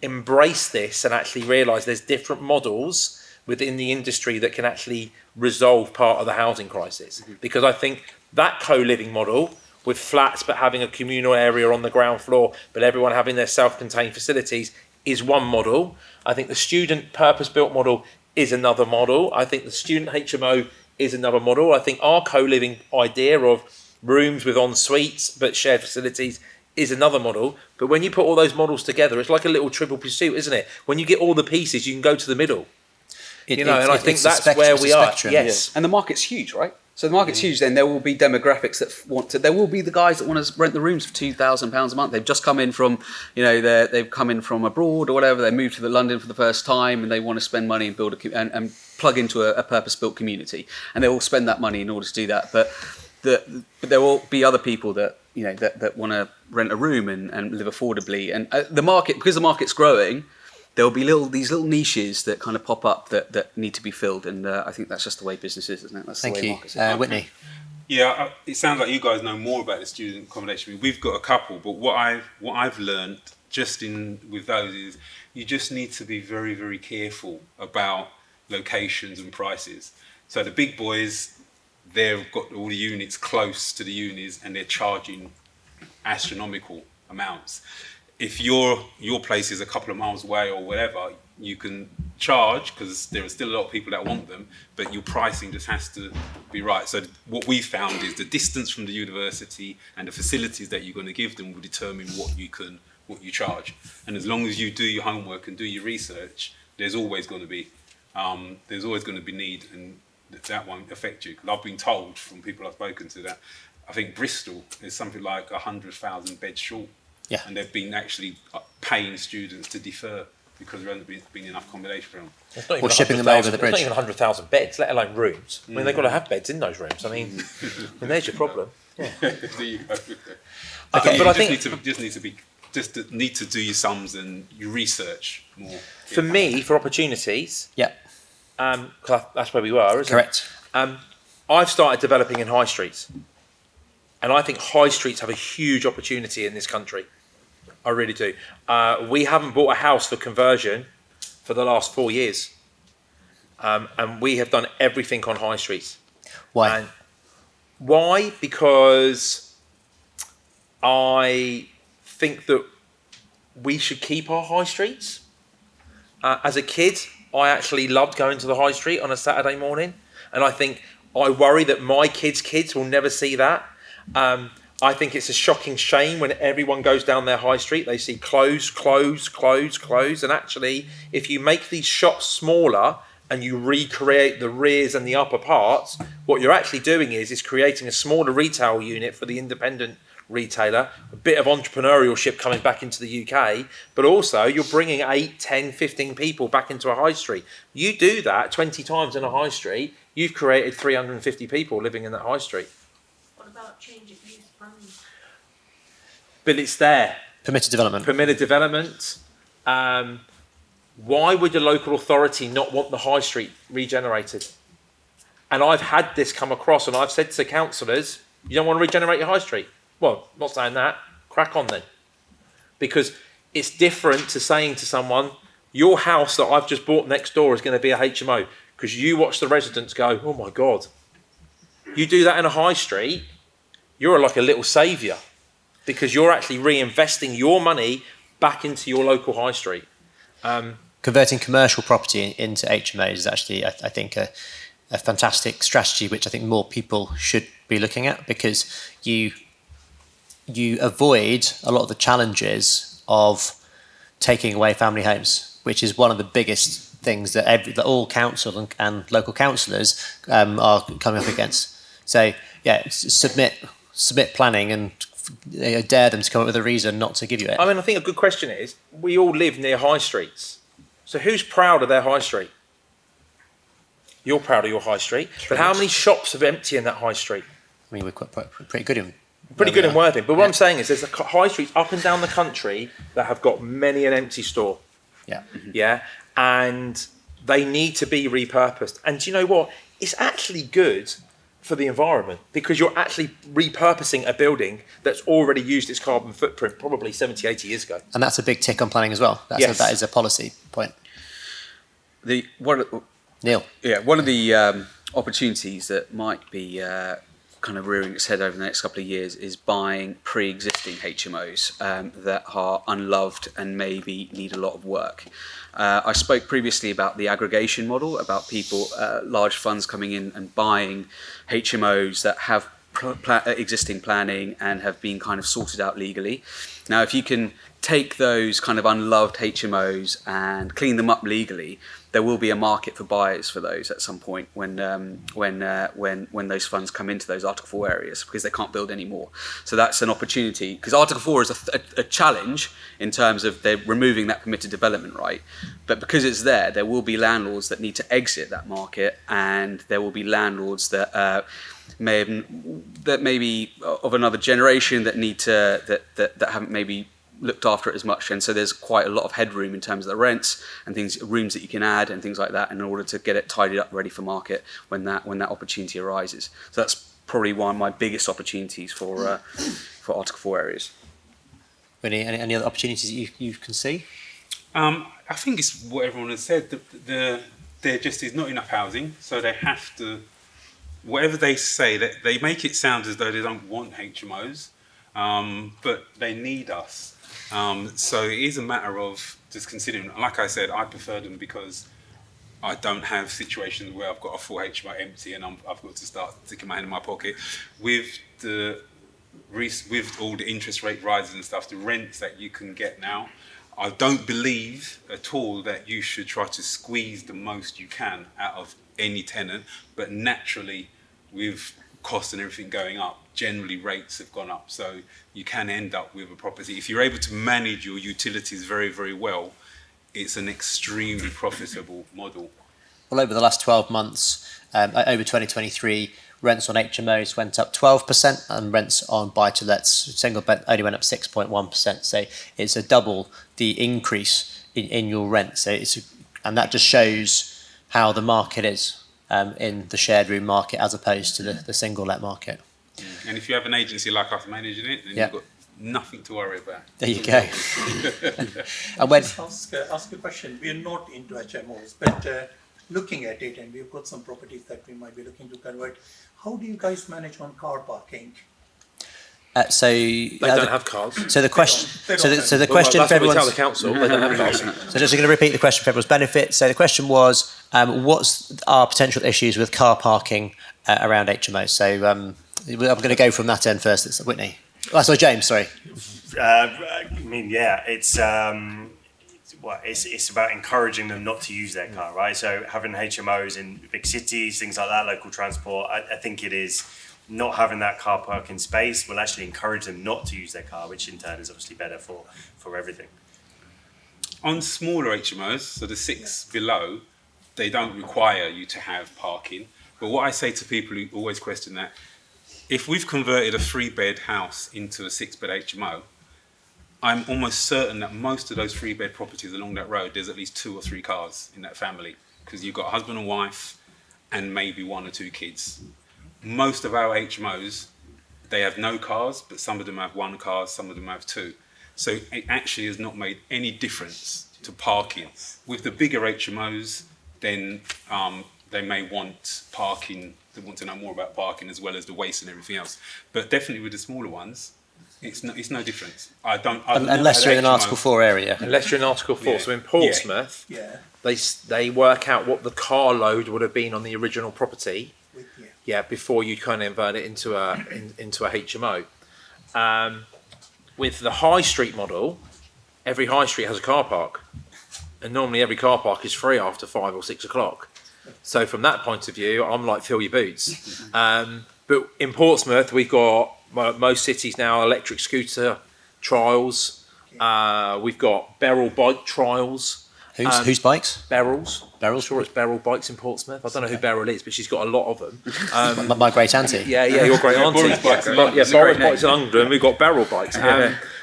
embrace this and actually realise there's different models within the industry that can actually resolve part of the housing crisis. Mm-hmm. Because I think that co-living model with flats but having a communal area on the ground floor but everyone having their self-contained facilities is one model. I think the student purpose-built model is another model. I think the student HMO is another model. I think our co-living idea of rooms with en-suites but shared facilities is another model. But when you put all those models together, it's like a little Trivial Pursuit, isn't it? When you get all the pieces, you can go to the middle. And I think that's where we are. Yes. And the market's huge, right? So the market's huge, then there will be demographics that there will be the guys that want to rent the rooms for £2,000 a month. They've just come in from, they've come in from abroad or whatever. They moved to London for the first time and they want to spend money and build and plug into a purpose-built community. And they will spend that money in order to do that. But there will be other people that that want to rent a room and live affordably. And the market, because the market's growing, there will be these little niches that kind of pop up that need to be filled. And I think that's just the way business is, isn't it? That's Thank the way you, markets are. Whitney. Yeah, it sounds like you guys know more about the student accommodation. We've got a couple, but what I've learned just with those is you just need to be very, very careful about locations and prices. So the big boys, they've got all the units close to the unis and they're charging astronomical amounts. If your place is a couple of miles away or whatever, you can charge because there are still a lot of people that want them, but your pricing just has to be right. So what we found is the distance from the university and the facilities that you're going to give them will determine what you charge. And as long as you do your homework and do your research, there's always going to be need, and that won't affect you. Because I've been told from people I've spoken to that I think Bristol is something like 100,000 beds short. Yeah. And they've been actually paying students to defer because there hasn't been enough accommodation for them. It's not Or shipping them over the bridge. It's not even 100,000 beds, let alone rooms. I mean, they've got to have beds in those rooms. I mean, there's your problem. Yeah. There you go. Okay, but I think need to do your sums and your research more. for me, for opportunities, Yeah, 'cause that's where we were, isn't correct. it? I've started developing in high streets. And I think high streets have a huge opportunity in this country. I really do. We haven't bought a house for conversion for the last 4 years. And we have done everything on high streets. Why? And why? Because I think that we should keep our high streets. As a kid, I actually loved going to the high street on a Saturday morning. And I think I worry that my kids will never see that. I think it's a shocking shame when everyone goes down their high street, they see close. And actually, if you make these shops smaller and you recreate the rears and the upper parts, what you're actually doing is creating a smaller retail unit for the independent retailer, a bit of entrepreneurship coming back into the UK, but also you're bringing 8, 10, 15 people back into a high street. You do that 20 times in a high street, you've created 350 people living in that high street. What about change of use plans? But it's there. Permitted development. Permitted development. Why would a local authority not want the high street regenerated? And I've had this come across, and I've said to councillors, you don't want to regenerate your high street? Well, not saying that. Crack on then. Because it's different to saying to someone, your house that I've just bought next door is going to be a HMO. Because you watch the residents go, oh my God. You do that in a high street, you're like a little saviour. Because you're actually reinvesting your money back into your local high street. Converting commercial property into HMOs is actually, I think, a fantastic strategy, which I think more people should be looking at, because you avoid a lot of the challenges of taking away family homes, which is one of the biggest things that all council and local councillors are coming up against. So yeah, submit planning and dare them to come up with a reason not to give you it. I mean, I think a good question is, we all live near high streets. So who's proud of their high street? You're proud of your high street. But how many shops are empty in that high street? I mean, we're pretty good in in Worthing. But what I'm saying is there's high streets up and down the country that have got many an empty store. Yeah. Yeah. And they need to be repurposed. And do you know what? It's actually good for the environment, because you're actually repurposing a building that's already used its carbon footprint probably 70, 80 years ago. And that's a big tick on planning as well. That is a policy point. Neil. Yeah, one of the opportunities that might be kind of rearing its head over the next couple of years is buying pre-existing HMOs that are unloved and maybe need a lot of work. I spoke previously about the aggregation model, about people, large funds coming in and buying HMOs that have existing planning and have been kind of sorted out legally. Now, if you can take those kind of unloved HMOs and clean them up legally, there will be a market for buyers for those at some point when those funds come into those Article 4 areas, because they can't build anymore. So that's an opportunity, because Article 4 is a challenge in terms of they're removing that permitted development right. But because it's there will be landlords that need to exit that market, and there will be landlords that may be of another generation that need to that haven't maybe looked after it as much, and so there's quite a lot of headroom in terms of the rents and rooms that you can add and things like that in order to get it tidied up ready for market when that opportunity arises. So that's probably one of my biggest opportunities for Article 4 areas. Any other opportunities you can see? I think it's what everyone has said. There just is not enough housing, so they have to. Whatever they say, that they make it sound as though they don't want HMOs, but they need us. So it is a matter of just considering. Like I said, I prefer them because I don't have situations where I've got a full HMO empty and I've got to start sticking my hand in my pocket. With all the interest rate rises and stuff, the rents that you can get now, I don't believe at all that you should try to squeeze the most you can out of any tenant, but naturally with costs and everything going up, generally rates have gone up, so you can end up with a property. If you're able to manage your utilities very, very well, it's an extremely profitable model. Well, over the last 12 months, over 2023, rents on HMOs went up 12% and rents on buy-to-lets, single bed, only went up 6.1%. So it's a double the increase in your rent. So and that just shows how the market is in the shared room market as opposed to the single let market. And if you have an agency like us managing it, then you've got nothing to worry about. There you go. And when ask a question. We are not into HMOs, but looking at it, and we've got some properties that we might be looking to convert. How do you guys manage on car parking? So They don't have cars. So the question. So the question That's for what we everyone's. tell the council. They don't have cars. So just going to repeat the question for everyone's benefit. So the question was, what's our potential issues with car parking around HMOs? So I'm going to go from that end first. It's Whitney. Oh, sorry, James. Sorry. I mean, yeah, it's about encouraging them not to use their car, right? So having HMOs in big cities, things like that, local transport, I think it is not having that car parking space will actually encourage them not to use their car, which in turn is obviously better for everything. On smaller HMOs, so the 6 below, they don't require you to have parking. But what I say to people who always question that, if we've converted a 3-bed house into a 6-bed HMO, I'm almost certain that most of those 3-bed properties along that road, there's at least 2 or 3 cars in that family, because you've got a husband and wife and maybe 1 or 2 kids. Most of our HMOs, they have no cars, but some of them have 1 car, some of them have 2. So it actually has not made any difference to parking. With the bigger HMOs, then they may want parking, they want to know more about parking as well as the waste and everything else. But definitely with the smaller ones, it's no difference. Unless you're in an Article 4 area. Unless you're in Article 4. Yeah. So in Portsmouth, they work out what the car load would have been on the original property. Before you kind of invert it into a HMO. With the high street model, every high street has a car park, and normally every car park is free after 5 or 6 o'clock. So from that point of view, I'm like, fill your boots. But in Portsmouth, we've got most cities now electric scooter trials. We've got Beryl bike trials. Whose bikes? Beryl's. I'm sure it's Beryl bikes in Portsmouth. I don't know who Beryl is, but she's got a lot of them. My great auntie. Yeah, your great auntie. Beryl bikes in London, and we've got Beryl bikes.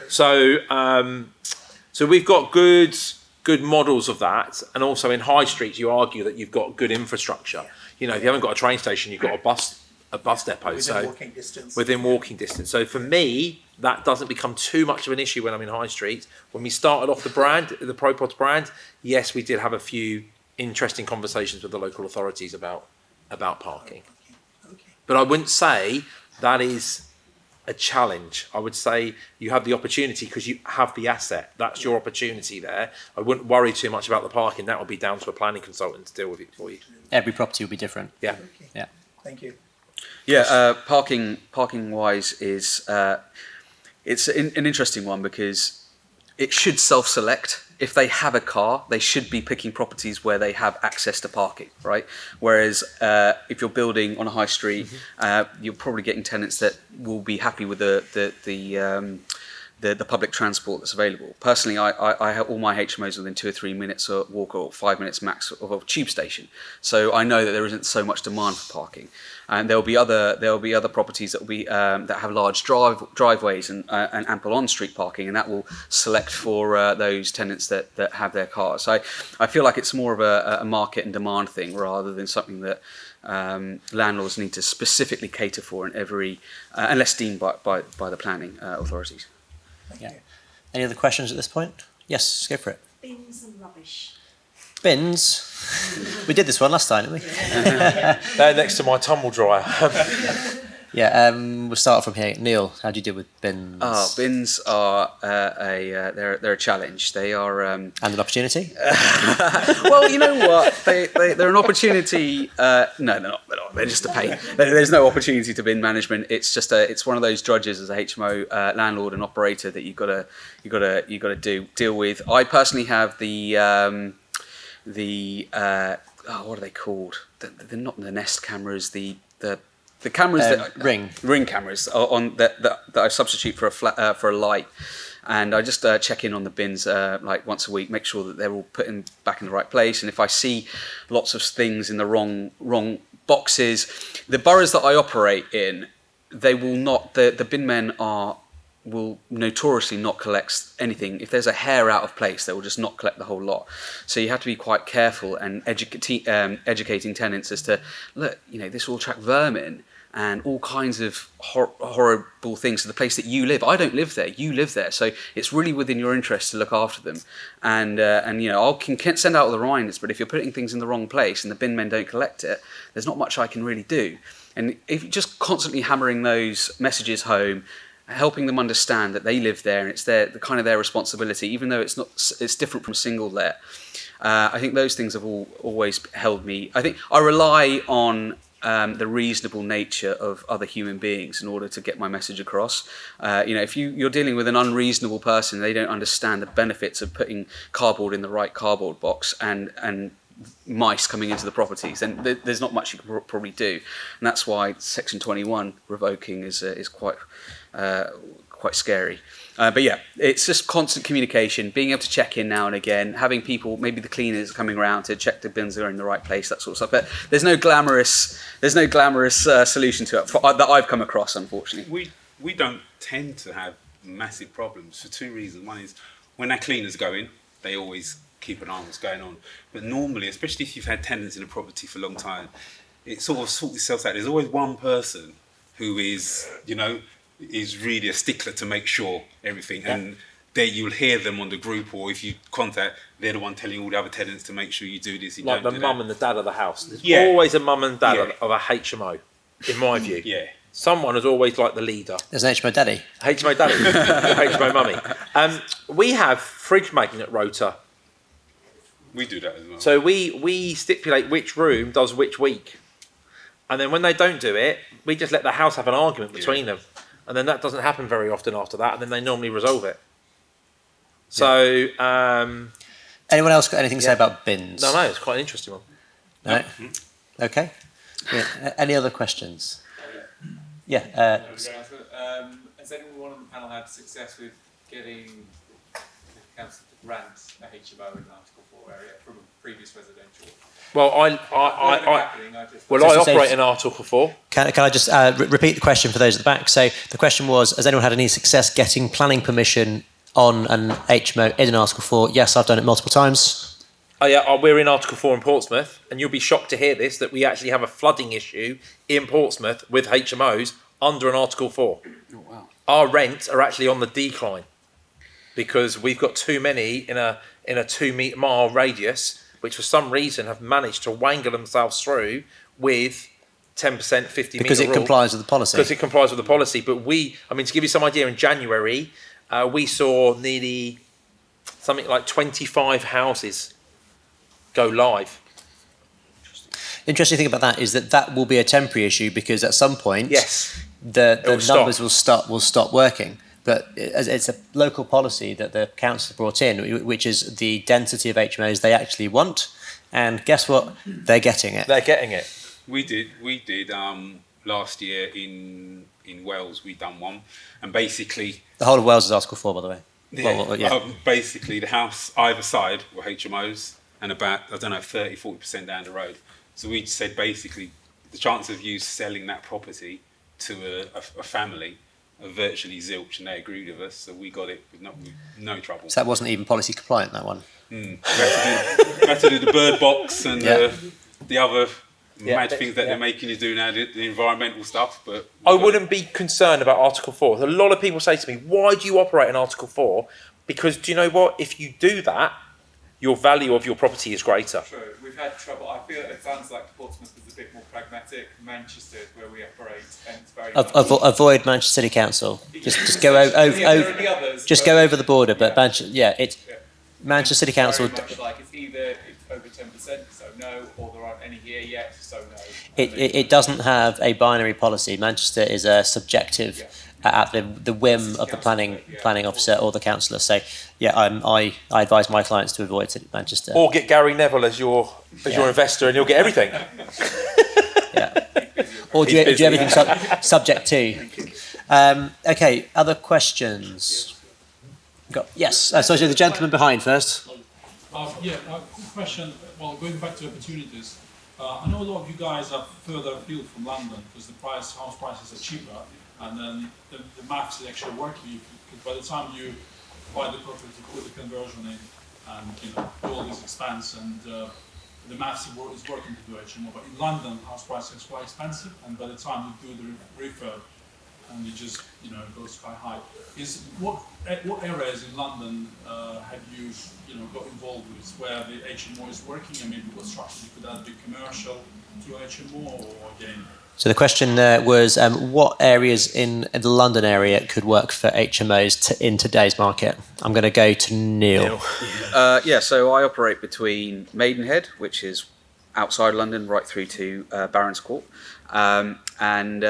So we've got good models of that, and also in high streets, you argue that you've got good infrastructure. You know, if you haven't got a train station, you've got a bus depot. Within walking distance. So for me, that doesn't become too much of an issue when I'm in high street. When we started off the Propods brand, yes, we did have a few interesting conversations with the local authorities about parking. But I wouldn't say that is a challenge. I would say you have the opportunity because you have the asset. That's your opportunity there. I wouldn't worry too much about the parking. That would be down to a planning consultant to deal with it for you. Every property will be different. Yeah. Yeah. Thank you. Yeah, parking wise is it's an interesting one because it should self-select. If they have a car, they should be picking properties where they have access to parking, right? Whereas if you're building on a high street, you're probably getting tenants that will be happy with the the public transport that's available. Personally, I have all my HMOs within 2 or 3 minutes or walk, or 5 minutes max of a tube station. So I know that there isn't so much demand for parking, and there will be other properties that will be that have large driveways and ample on-street parking, and that will select for those tenants that have their cars. So I feel like it's more of a market and demand thing rather than something that landlords need to specifically cater for in every, unless deemed by the planning authorities. Yeah. Any other questions at this point? Yes, go for it. Bins and rubbish. Bins. We did this one last time, didn't we? They're next to my tumble dryer. Yeah, we'll start from here. Neil, how do you deal with bins? Bins are they're a challenge. They are and an opportunity. Well, you know what? They're an opportunity. No, they're not. They're just a pain. There's no opportunity to bin management. It's just it's one of those drudges as a HMO landlord and operator that you've got to deal with. I personally have the what are they called? They're not the Nest cameras. The cameras that ring cameras on that I substitute for a light, and I just check in on the bins like once a week, make sure that they're all put back in the right place. And if I see lots of things in the wrong boxes, the boroughs that I operate in, they will not. The bin men will notoriously not collect anything. If there's a hair out of place, they will just not collect the whole lot. So you have to be quite careful and educating tenants as to, look, this will attract vermin and all kinds of horrible things to the place that you live. I don't live there, you live there. So it's really within your interest to look after them. And I can send out all the reminders, but if you're putting things in the wrong place and the bin men don't collect it, there's not much I can really do. And if you're just constantly hammering those messages home, helping them understand that they live there and it's their responsibility, even though it's different from a single let. I think those things have always held me. I think I rely on the reasonable nature of other human beings in order to get my message across. If you're dealing with an unreasonable person, they don't understand the benefits of putting cardboard in the right cardboard box and mice coming into the properties, then there's not much you can probably do. And that's why Section 21 revoking is quite scary. But yeah, it's just constant communication, being able to check in now and again, having people, maybe the cleaners coming around to check the bins are in the right place, that sort of stuff. But there's no glamorous solution to it that I've come across, unfortunately. We don't tend to have massive problems for two reasons. One is when our cleaners go in, they always keep an eye on what's going on. But normally, especially if you've had tenants in a property for a long time, it sort of sorts itself out. There's always one person who is really a stickler to make sure everything. Yeah. And there you'll hear them on the group, or if you contact, they're the one telling all the other tenants to make sure you do this. Like the mum and the dad of the house. There's always a mum and dad of a HMO, in my view. Yeah. Someone is always like the leader. There's an HMO daddy. HMO daddy. HMO mummy. We have fridge making at Rota. We do that as well. So we stipulate which room does which week. And then when they don't do it, we just let the house have an argument between them. And then that doesn't happen very often after that, and then they normally resolve it. So, anyone else got anything to say about bins? No, it's quite an interesting one. No? Okay. Yeah. Any other questions? Yeah. Has anyone on the panel had success with getting the council to grant a HMO in the Article 4 area from a previous residential? Well, I operate in Article 4. Can I just repeat the question for those at the back? So the question was, has anyone had any success getting planning permission on an HMO in Article 4? Yes, I've done it multiple times. Oh yeah, we're in Article 4 in Portsmouth, and you'll be shocked to hear this, that we actually have a flooding issue in Portsmouth with HMOs under an Article 4. Oh, wow. Our rents are actually on the decline because we've got too many in a 2 mile radius, which for some reason have managed to wangle themselves through with 10%, 50 because it complies with the policy. Because it complies with the policy. But to give you some idea, in January, we saw nearly something like 25 houses go live. Interesting thing about that is that will be a temporary issue because at some point, the numbers will stop working. But it's a local policy that the council brought in, which is the density of HMOs they actually want. And guess what? They're getting it. They're getting it. We did last year in in Wales, we've done one, and basically The whole of Wales is Article 4, by the way. yeah, basically the house either side were HMOs, and about, I don't know, 30-40% down the road. So we said basically the chance of you selling that property to a family are virtually zilch, and they agreed with us, so we got it with no trouble. So that wasn't even policy compliant, that one. We had to do the bird box and the other mad things that they're making you do now, the environmental stuff. But I wouldn't be concerned about Article 4. A lot of people say to me, why do you operate in Article 4? Because do you know what? If you do that, your value of your property is greater. True. We've had trouble. I feel it sounds like Portsmouth is a bit more pragmatic. Manchester is where we operate, and it's very Avoid Manchester City Council. Just go over the border. But Manchester City Council. Very much like it's either over 10%, so no, or there aren't any here yet, so no. It doesn't have a binary policy. Manchester is a subjective at the whim of the planning officer or the councillor. So I advise my clients to avoid Manchester. Or get Gary Neville as your investor, and you'll get everything. Or do everything subject to. Okay, other questions? Yes, so the gentleman behind first. Quick question. Well, going back to opportunities, I know a lot of you guys are further afield from London because the house prices are cheaper, and then the maths is actually working. Because by the time you buy the property, put the conversion in, and do all this expense, and the maths is working to do HMO. But in London, house prices are quite expensive, and by the time you do the refurb, and it just it goes sky high. What areas in London have you got involved with where the HMO is working, and maybe what structure could that be commercial to HMO or again? So the question was what areas in the London area could work for HMOs in today's market? I'm going to go to Neil. So I operate between Maidenhead, which is outside London, right through to Barons Court, and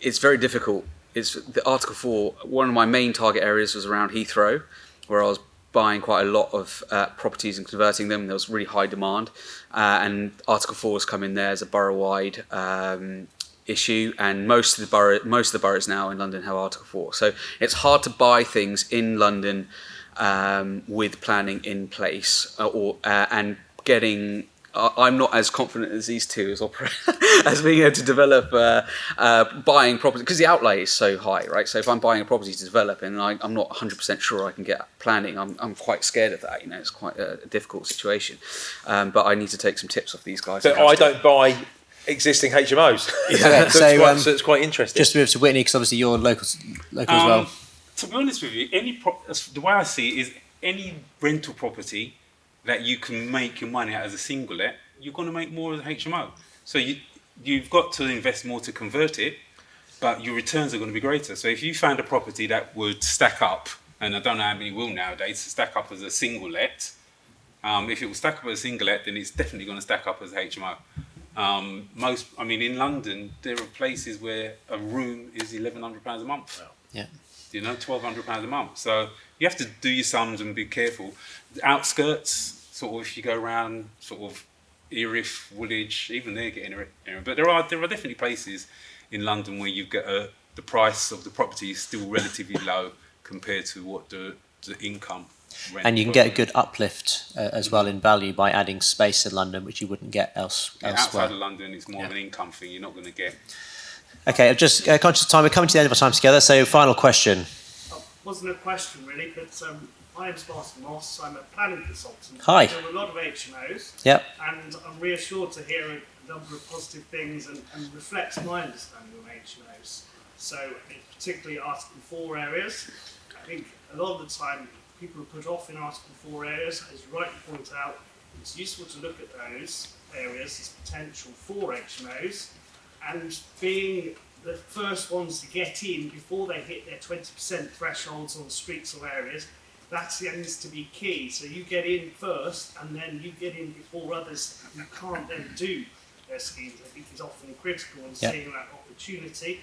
it's very difficult. It's the Article 4. One of my main target areas was around Heathrow, where I was buying quite a lot of properties and converting them. There was really high demand, and Article 4 has come in there as a borough-wide issue, and most of the boroughs now in London have Article 4. So it's hard to buy things in London with planning in place and getting. I'm not as confident as these two as being able to develop buying property, because the outlay is so high, right? So if I'm buying a property to develop and I'm not 100% sure I can get planning, I'm quite scared of that. It's quite a difficult situation. But I need to take some tips off these guys. So I don't buy existing HMOs. So it's quite interesting. Just to move to Whitney, because obviously you're local as well. To be honest with you, the way I see it is any rental property that you can make your money out as a single let, you're going to make more as a HMO. So you've got to invest more to convert it, but your returns are going to be greater. So if you found a property that would stack up, and I don't know how many will nowadays, to stack up as a single let, if it will stack up as a single let, then it's definitely going to stack up as a HMO. In London, there are places where a room is £1,100 a month. Yeah. £1,200 a month. So you have to do your sums and be careful. The outskirts, sort of, if you go around sort of Erith, Woolwich, even they're getting it. But there are definitely places in London where you get the price of the property is still relatively low compared to what the income. And you can get a good uplift as well in value by adding space in London, which you wouldn't get elsewhere. Outside of London, it's more of an income thing. You're not going to get. Okay, I'm just conscious of time. We're coming to the end of our time together. So, final question. Wasn't a question really, but my name's Martin Moss. I'm a planning consultant. Hi. I do a lot of HMOs. Yep. And I'm reassured to hear a number of positive things and reflects my understanding of HMOs. So, particularly Article 4 areas. I think a lot of the time people are put off in Article 4 areas. As you rightly point out, it's useful to look at those areas as potential for HMOs, and being the first ones to get in before they hit their 20% thresholds on streets or areas, that tends to be key. So you get in first, and then you get in before others who can't then do their schemes. I think is often critical in seeing that opportunity.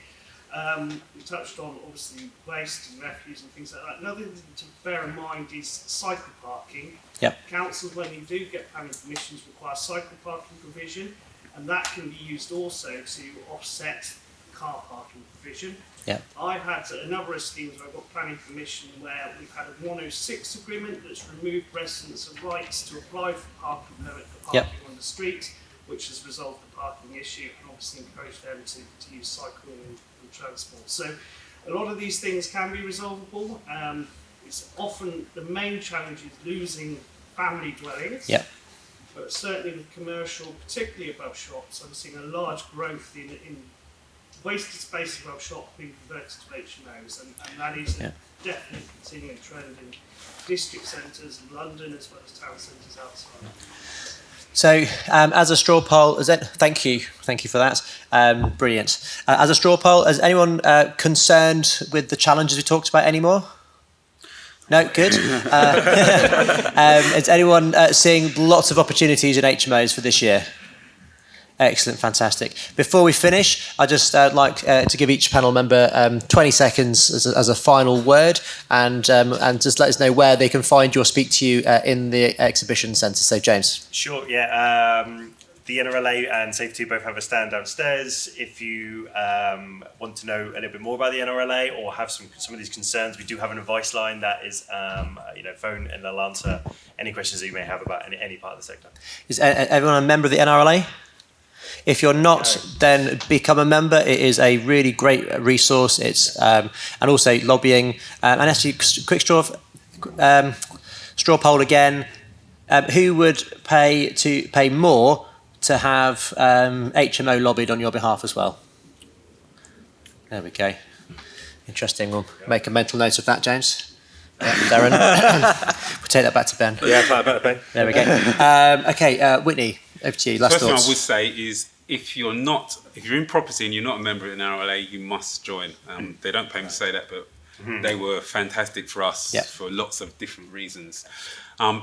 We touched on obviously waste and refuse and things like that. Another thing to bear in mind is cycle parking. Yep. Councils, when you do get planning permissions, require cycle parking provision, and that can be used also to offset car parking provision. Yeah. I've had a number of schemes where I've got planning permission where we've had a 106 agreement that's removed residents of rights to apply for parking permit for parking on the street, which has resolved the parking issue and obviously encouraged them to use cycling and transport. So a lot of these things can be resolvable. It's often the main challenge is losing family dwellings. Yeah. But certainly with commercial, particularly above shops, I'm seeing a large growth in wasted space above shop being converted to HMOs, and that is a definite continuing trend in district centres in London as well as town centres outside. So, as a straw poll, thank you for that. Brilliant. As a straw poll, is anyone concerned with the challenges we talked about anymore? No, good. Is anyone seeing lots of opportunities in HMOs for this year? Excellent, fantastic. Before we finish, I'd just like to give each panel member 20 seconds as a final word, and just let us know where they can find you or speak to you in the exhibition centre. So, James. Sure, yeah. The NRLA and Safety both have a stand downstairs. If you want to know a little bit more about the NRLA or have some of these concerns, we do have an advice line that is, phone, and they'll answer any questions that you may have about any part of the sector. Is everyone a member of the NRLA? If you're not, then become a member. It is a really great resource. It's and also lobbying. And actually, quick straw poll again. Who would pay more to have HMO lobbied on your behalf as well? There we go. Interesting. We'll make a mental note of that, James. Darren. We'll take that back to Ben. Yeah, back to Ben. There we go. Okay, Whitney, over to you. Last First thoughts. thing I would say is if you're in property and you're not a member of the NRLA, you must join. They don't pay me to say that, but they were fantastic for us for lots of different reasons.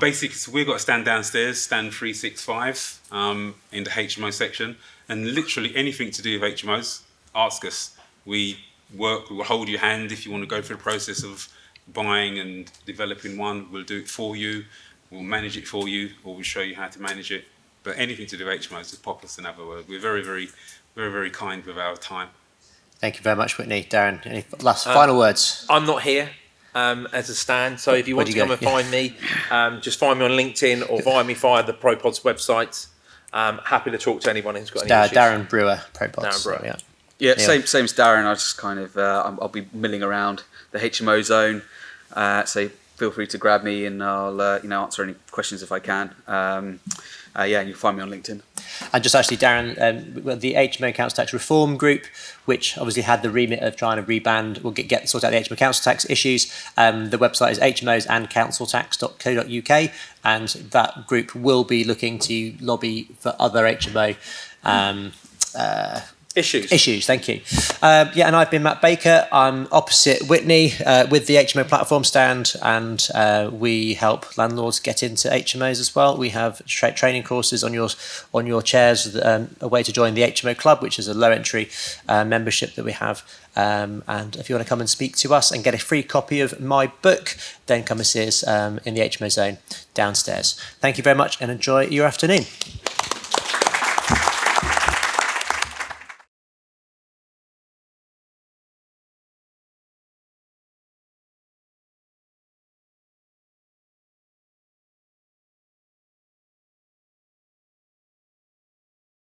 Basically, so we've got a stand downstairs, stand 365 in the HMO section, and literally anything to do with HMOs, ask us. We will hold your hand if you want to go through the process of buying and developing one. We'll do it for you, we'll manage it for you, or we'll show you how to manage it. But anything to do with HMOs, just pop us another word. We're very, very, very, very kind with our time. Thank you very much, Whitney. Darren, any final words? I'm not here as a stand, so if you want to come and find me, just find me on LinkedIn or via the Propods website. Happy to talk to anyone who's got any issues. Darren Brewer, Propods. Darren Brewer. Yeah, same as Darren. I just kind of I'll be milling around the HMO zone, so feel free to grab me and I'll answer any questions if I can. And you'll find me on LinkedIn. And just actually, Darren, the HMO Council Tax Reform Group, which obviously had the remit of trying to reband or sort out the HMO Council Tax issues. The website is hmosandcounciltax.co.uk, and that group will be looking to lobby for other HMO issues. Thank you. And I've been Matt Baker. I'm opposite Whitney with the HMO Platform stand, and we help landlords get into HMOs as well. We have training courses on your chairs, a way to join the HMO Club, which is a low entry membership that we have. And if you want to come and speak to us and get a free copy of my book, then come and see us in the HMO zone downstairs. Thank you very much and enjoy your afternoon.